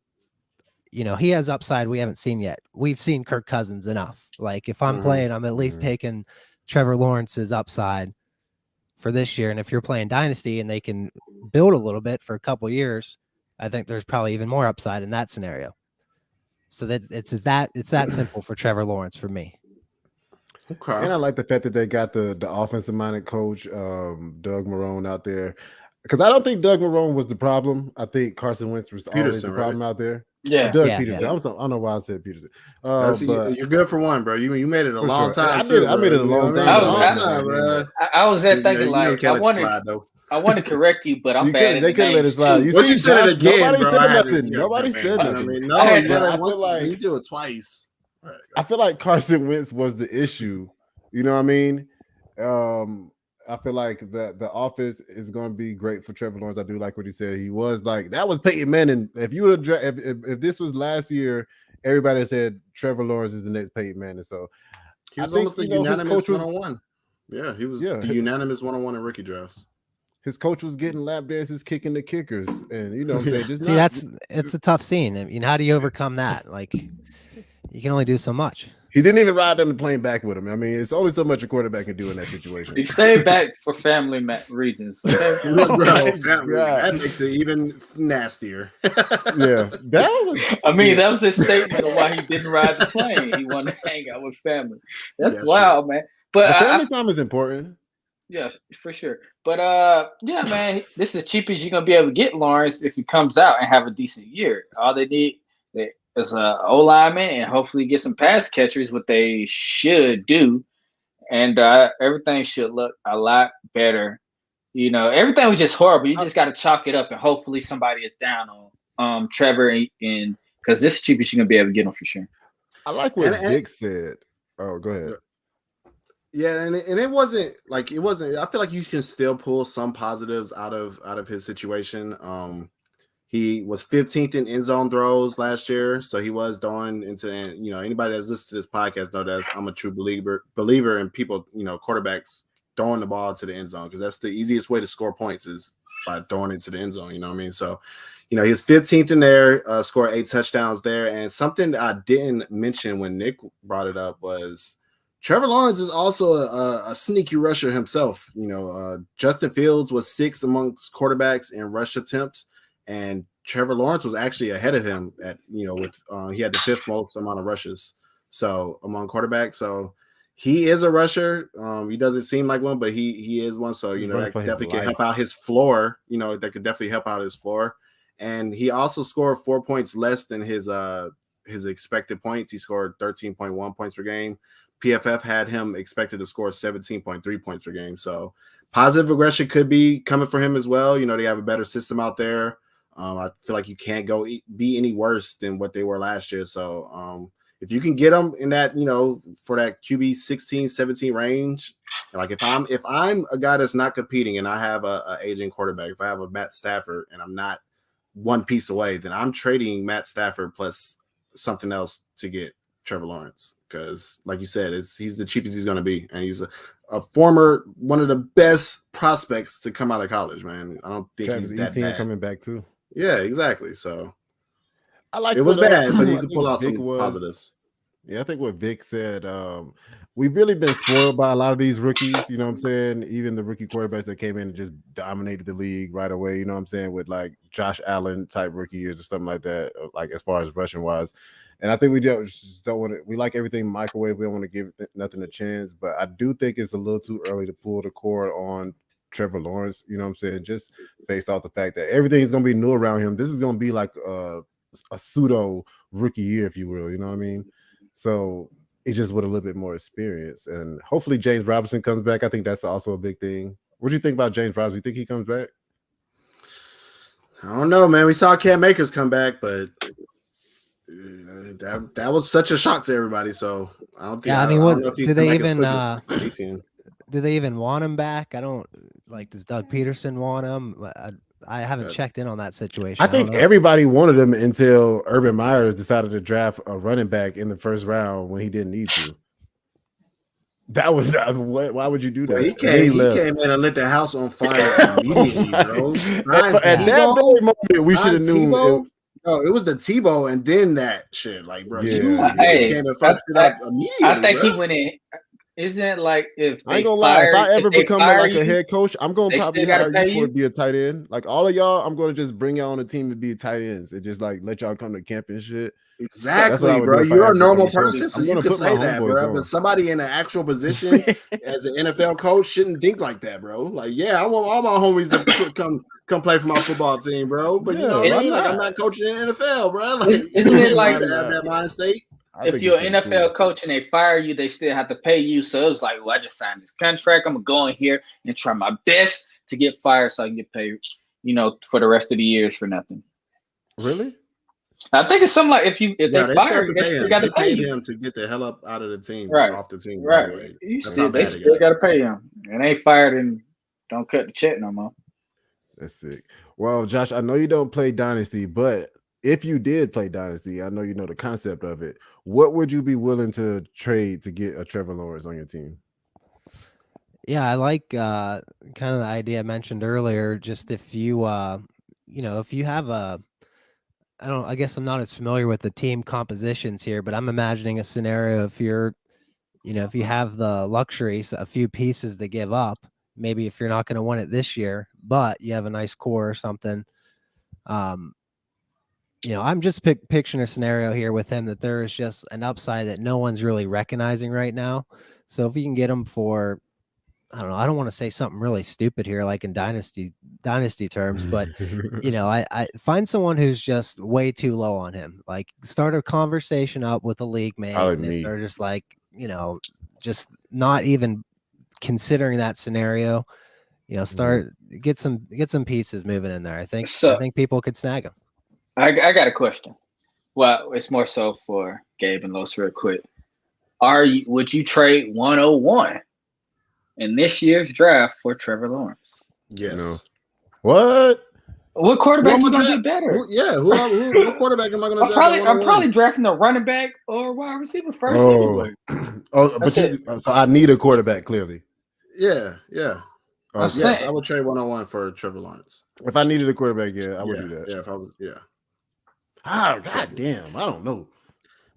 he has upside we haven't seen yet. We've seen Kirk Cousins enough. Like if I'm playing, I'm at least taking Trevor Lawrence's upside for this year. And if you're playing Dynasty and they can build a little bit for a couple years, I think there's probably even more upside in that scenario. So it's that simple for Trevor Lawrence for me. Okay. And I like the fact that they got the offensive minded coach, Doug Marrone, out there. Because I don't think Doug Marrone was the problem. I think Carson Wentz was always the problem out there. Yeah, Doug Peterson. Yeah. I don't know why I said Peterson. But you're good for one, bro. You made it a long time. I made it a long time. I was there thinking I want to correct you, but I'm bad. They couldn't let it slide. You said it again. Nobody said nothing. Nobody said nothing. I feel like you do it twice. I feel like Carson Wentz was the issue. You know what I mean? I feel like the offense is going to be great for Trevor Lawrence. I do like what he said. He was like, that was Peyton Manning. If you would if this was last year, everybody said Trevor Lawrence is the next Peyton Manning. So he was almost the unanimous one-on-one. Yeah, he was the unanimous one-on-one in rookie drafts. His coach was getting lap dances, kicking the kickers, and you know what I'm saying. It's a tough scene. I mean, how do you overcome that? Like, you can only do so much. He didn't even ride on the plane back with him. I mean, it's only so much a quarterback can do in that situation. He stayed back for family reasons. Okay? That makes it even nastier. That was his statement of why he didn't ride the plane. He wanted to hang out with family. That's wild, man. But family time is important. Yes, for sure. But man, this is the cheapest you're gonna be able to get Lawrence if he comes out and have a decent year. All they need is an O-lineman and hopefully get some pass catchers, what they should do, and everything should look a lot better. Everything was just horrible. You just got to chalk it up, and hopefully somebody is down on Trevor, and because this is the cheapest you're gonna be able to get him for sure. I like what Dick said. Oh, go ahead. Yeah, and it wasn't. I feel like you can still pull some positives out of his situation. He was 15th in end zone throws last year, so he was throwing into. And anybody that's listened to this podcast know that I'm a true believer in people, quarterbacks throwing the ball to the end zone, because that's the easiest way to score points is by throwing it to the end zone. You know what I mean? So, he was 15th in there, scored 8 touchdowns there. And something that I didn't mention when Nick brought it up was Trevor Lawrence is also a sneaky rusher himself. Justin Fields was 6th amongst quarterbacks in rush attempts, and Trevor Lawrence was actually ahead of him at he had the 5th most amount of rushes among quarterbacks. So he is a rusher. He doesn't seem like one, but he is one. So that definitely can help out his floor. That could definitely help out his floor. And he also scored 4 points less than his expected points. He scored 13.1 points per game. PFF had him expected to score 17.3 points per game. So positive regression could be coming for him as well. They have a better system out there. I feel like you can't be any worse than what they were last year. So if you can get them in that, for that QB 16, 17 range, like if I'm a guy that's not competing and I have a aging quarterback, if I have a Matt Stafford and I'm not one piece away, then I'm trading Matt Stafford plus something else to get Trevor Lawrence, because like you said, he's the cheapest he's going to be, and he's a former one of the best prospects to come out of college, man. I don't think he's that bad. Coming back too. Yeah, exactly. So I like it was bad, but you can pull out some positives. Yeah, I think what Vic said, we've really been spoiled by a lot of these rookies, you know what I'm saying? Even the rookie quarterbacks that came in and just dominated the league right away, you know what I'm saying, with like Josh Allen type rookie years or something like that, like as far as rushing wise. And I think we just don't want to. We like everything microwave. We don't want to give nothing a chance. But I do think it's a little too early to pull the cord on Trevor Lawrence. You know what I'm saying? Just based off the fact that everything is going to be new around him. This is going to be like a pseudo rookie year, if you will. You know what I mean? So it's just with a little bit more experience. And hopefully James Robinson comes back. I think that's also a big thing. What do you think about James Robinson? You think he comes back? I don't know, man. We saw Cam Akers come back, but that was such a shock to everybody. So I don't think. Yeah, I mean, what do they even? Do they even want him back? I don't like. Does Doug Peterson want him? I haven't checked in on that situation. I think everybody wanted him until Urban Myers decided to draft a running back in the first round when he didn't need to. That was not, why would you do that? Well, he came in and lit the house on fire immediately, bro. At that very moment, we should have known. No, it was the Tebow and then that shit. Like, bro, he came and fucked it up immediately. I think he went in. Isn't it like if I ain't gonna lie, if I ever become like a head coach, I'm gonna probably hire you for to be a tight end. Like all of y'all, I'm gonna just bring y'all on the team to be tight ends and just like let y'all come to camp and shit. Exactly, bro. You're a normal person, so you can say that, bro. But somebody in an actual position as an NFL coach shouldn't think like that, bro. Like, yeah, I want all my homies to come play for my football team, bro. But you know what I mean? Like, I'm not coaching in the NFL, bro. Like, isn't it like have that mind state? If you're an NFL coach and they fire you, they still have to pay you. So it was like, well, I just signed this contract. I'm gonna go in here and try my best to get fired so I can get paid, for the rest of the years for nothing. Really? I think it's something like if they fire you, they still got to pay him to get the hell up out of the team, right? Off the team, right? They still got to pay him, and they fired and don't cut the check no more. That's sick. Well, Josh, I know you don't play Dynasty, but if you did play Dynasty, I know you know the concept of it. What would you be willing to trade to get a Trevor Lawrence on your team? Yeah, I like kind of the idea I mentioned earlier. Just if you, if you have I guess I'm not as familiar with the team compositions here, but I'm imagining a scenario if you're, if you have the luxury, so a few pieces to give up, maybe if you're not going to win it this year, but you have a nice core or something. I'm just picturing a scenario here with him that there is just an upside that no one's really recognizing right now. So if you can get him for, I don't know, I don't want to say something really stupid here, like in dynasty terms, but I find someone who's just way too low on him. Like start a conversation up with a league mate, and if they're just like, just not even considering that scenario, get some pieces moving in there. I think people could snag him. I got a question. Well, it's more so for Gabe and Los real quick. Would you trade 101 in this year's draft for Trevor Lawrence? Yes. No. What? What quarterback you gonna get better? What quarterback am I gonna draft? I'm probably drafting a running back or a wide receiver first anyway. So I need a quarterback clearly. Yeah. Okay. Yes, I would trade 101 for Trevor Lawrence. If I needed a quarterback, I would do that. Yeah, if I was, Oh, goddamn, I don't know.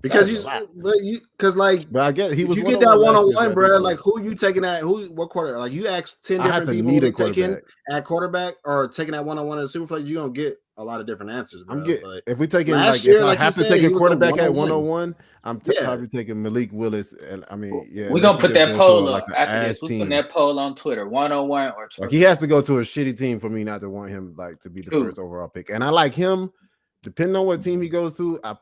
Because but I get if you get that 101, bro, like who you taking at what quarterback? Like you ask 10 different people who taking at quarterback or taking that 101 at Superflex, you're gonna get a lot of different answers, bro. If we taking if I have to take a quarterback at 101, I'm probably taking Malik Willis. And I mean, we're gonna put that poll up after this. We're putting that poll on Twitter, 101 or like he has to go to a shitty team for me not to want him like to be the first overall pick. And I like him. Depending on what team he goes to, I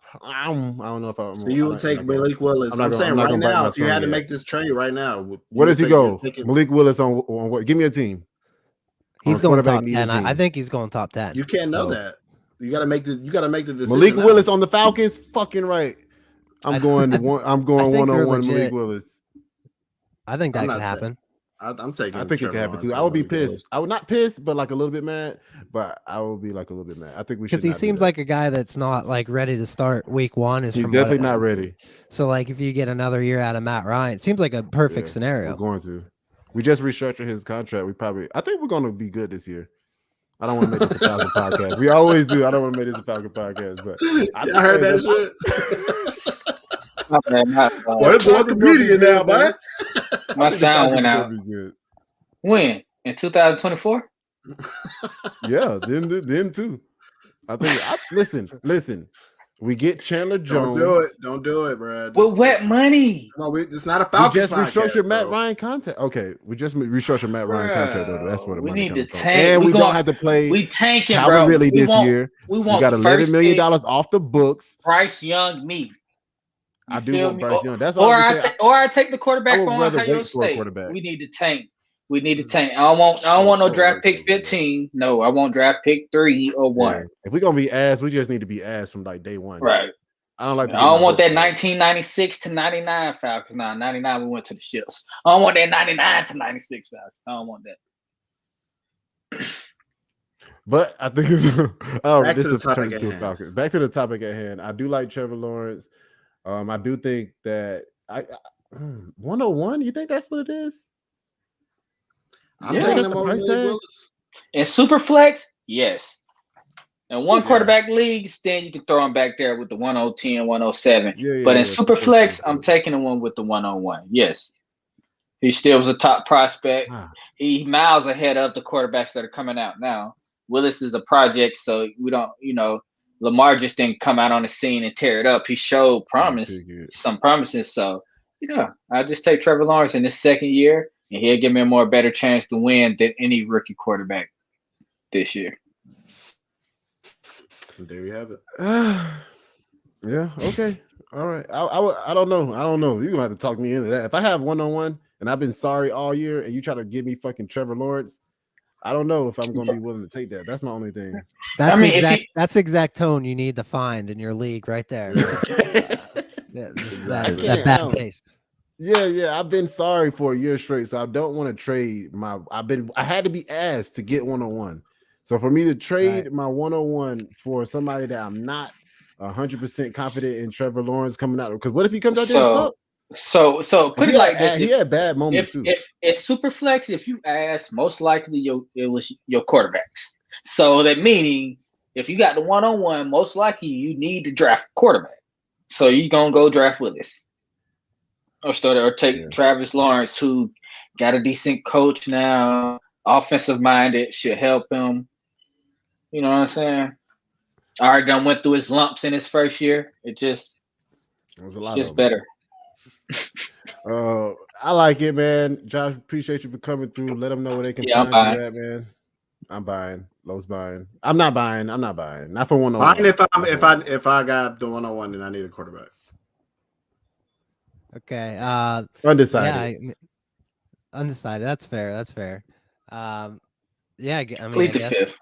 don't know if I. So you would take Malik Willis. I'm saying right now, if you had to make this trade right now, where does he go? Malik Willis on what? Give me a team. He's going top 10. I think he's going top 10. You can't know that. You got to make the decision. Malik Willis on the Falcons, fucking right. I'm going 1-on-1 Malik Willis. I think that could happen. I'm taking. I think it could happen too. I would be pissed. I would not piss, but like a little bit mad. But I would be like a little bit mad. I think we should, because he seems like a guy that's not like ready to start week 1. He's definitely not ready. So like if you get another year out of Matt Ryan, it seems like a perfect scenario. We're going to. We just restructured his contract. I think we're going to be good this year. I don't want to make this a Falcon podcast. We always do. I don't want to make this a Falcon podcast, but I heard that shit. It's a comedian now, man. My sound went out. When? In 2024? Yeah, then too. I think. Listen. We get Chandler Jones. Don't do it, bro. With wet money. No, it's not a Falcons. We just restructured Matt Ryan contract. Okay, we just restructured Matt Ryan contract. Though. That's what the money comes from. And we don't have to play. We tanking, bro. Really this year. We got $11 million off the books. Bryce Young, me. I do want Bryce Young. That's or I take the quarterback from Ohio State. We need to tank. I don't want no draft pick 15. No, I want draft pick 3 or 1. Yeah. If we're gonna be ass, we just need to be ass from like day one. Right. I don't like. I don't want that 1996 to 99 Falcons. Nah, 99 we went to the shits. I don't want that 99 to 96 Falcons. I don't want that. But I think it's back to the topic at hand. I do like Trevor Lawrence. I do think that 101. You think that's what it is? I'm taking him over Willis. In Superflex, yes. In one quarterback leagues, then you can throw him back there with the 110, 107. But in Superflex, I'm taking the one with the 101. Yes. He still was a top prospect. He miles ahead of the quarterbacks that are coming out now. Willis is a project, so we don't, Lamar just didn't come out on the scene and tear it up. He showed some promises. So, I just take Trevor Lawrence in his second year, and he'll give me a better chance to win than any rookie quarterback this year. There you have it. Yeah. Okay. All right. I don't know. You're gonna have to talk me into that. If I have 1-on-1 and I've been sorry all year, and you try to give me fucking Trevor Lawrence, I don't know if I'm gonna be willing to take that. That's my only thing. That's the exact tone you need to find in your league right there. that bad taste. Yeah. I've been sorry for a year straight, so I don't want to trade I had to be asked to get 1-on-1. So for me to trade my 1-on-1 for somebody that I'm not 100% confident in Trevor Lawrence coming out, because what if he comes out there and sucks? So put it like this: he had bad moments too. If it's Superflex, if you ask, most likely it was your quarterbacks. So that meaning if you got the 1-on-1, most likely you need to draft quarterback. So you're gonna go draft Willis, or take Travis Lawrence, who got a decent coach now, offensive minded, should help him. You know what I'm saying? I already done went through his lumps in his first year. It's just better. I like it, man. Josh, appreciate you for coming through. Let them know where they can find you at, man. I'm buying. Lowe's buying. I'm not buying. Not for 1-on-1. Mine if I got the 1-on-1, then I need a quarterback. Okay. Undecided. Yeah, undecided. That's fair. I Plead the fifth.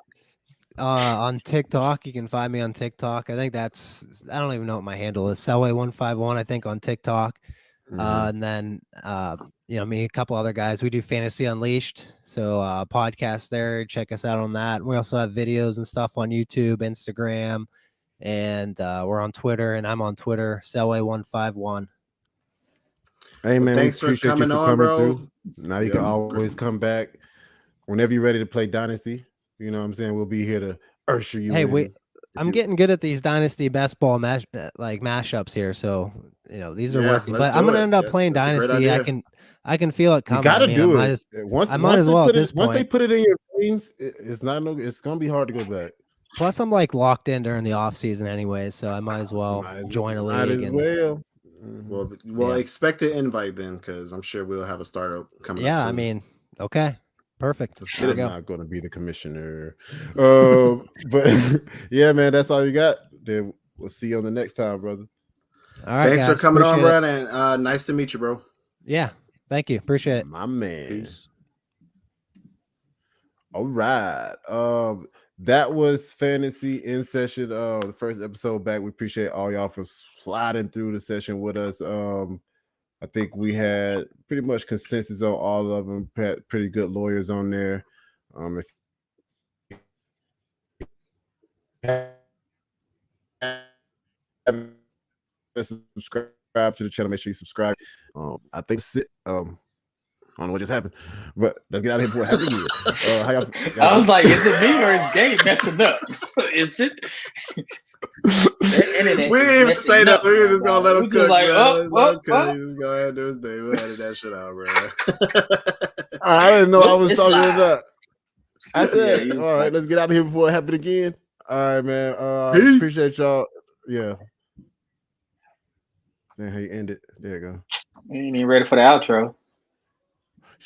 On TikTok, you can find me on TikTok. I think I don't even know what my handle is. Selway151, I think, on TikTok. And then me, a couple other guys. We do Fantasy Unleashed, so podcast there. Check us out on that. We also have videos and stuff on YouTube, Instagram, and we're on Twitter. And I'm on Twitter, Selway151. Hey man, thanks for coming on, bro. Through. Now you can always come back whenever you're ready to play Dynasty. You know what I'm saying? We'll be here to usher you in. Hey, I'm getting good at these Dynasty best ball mashups here, so these are working. But I'm gonna end up playing Dynasty. I can feel it coming. You gotta do it. I might as well at this point. Once they put it in your veins, it's gonna be hard to go back. Plus, I'm like locked in during the off season anyway, so I might as well join a league. Well, expect an invite then, because I'm sure we'll have a startup coming. Yeah, I mean, okay. Perfect. I'm not going to be the commissioner. But yeah, man, that's all you got. Then we'll see you on the next time, brother. All right. Thanks for coming on, bro. And nice to meet you, bro. Yeah. Thank you. Appreciate it. My man. Peace. All right. That was Fantasy in Session. The first episode back. We appreciate all y'all for sliding through the session with us. I think we had pretty much consensus on all of them. Pretty good lawyers on there. If you subscribe to the channel, make sure you subscribe. I think I don't know what just happened, but let's get out of here before it happens. I was like, is it me or is Gabe messing up? Is it? We didn't even say that. We were just gonna let him cook. Like, He's just gonna do his day. We'll edit that shit out, bro. I didn't know I was talking about that. I said, all right, let's get out of here before it happens again. All right, man. Appreciate y'all. Yeah. Then how you end it? There you go. You ain't even ready for the outro.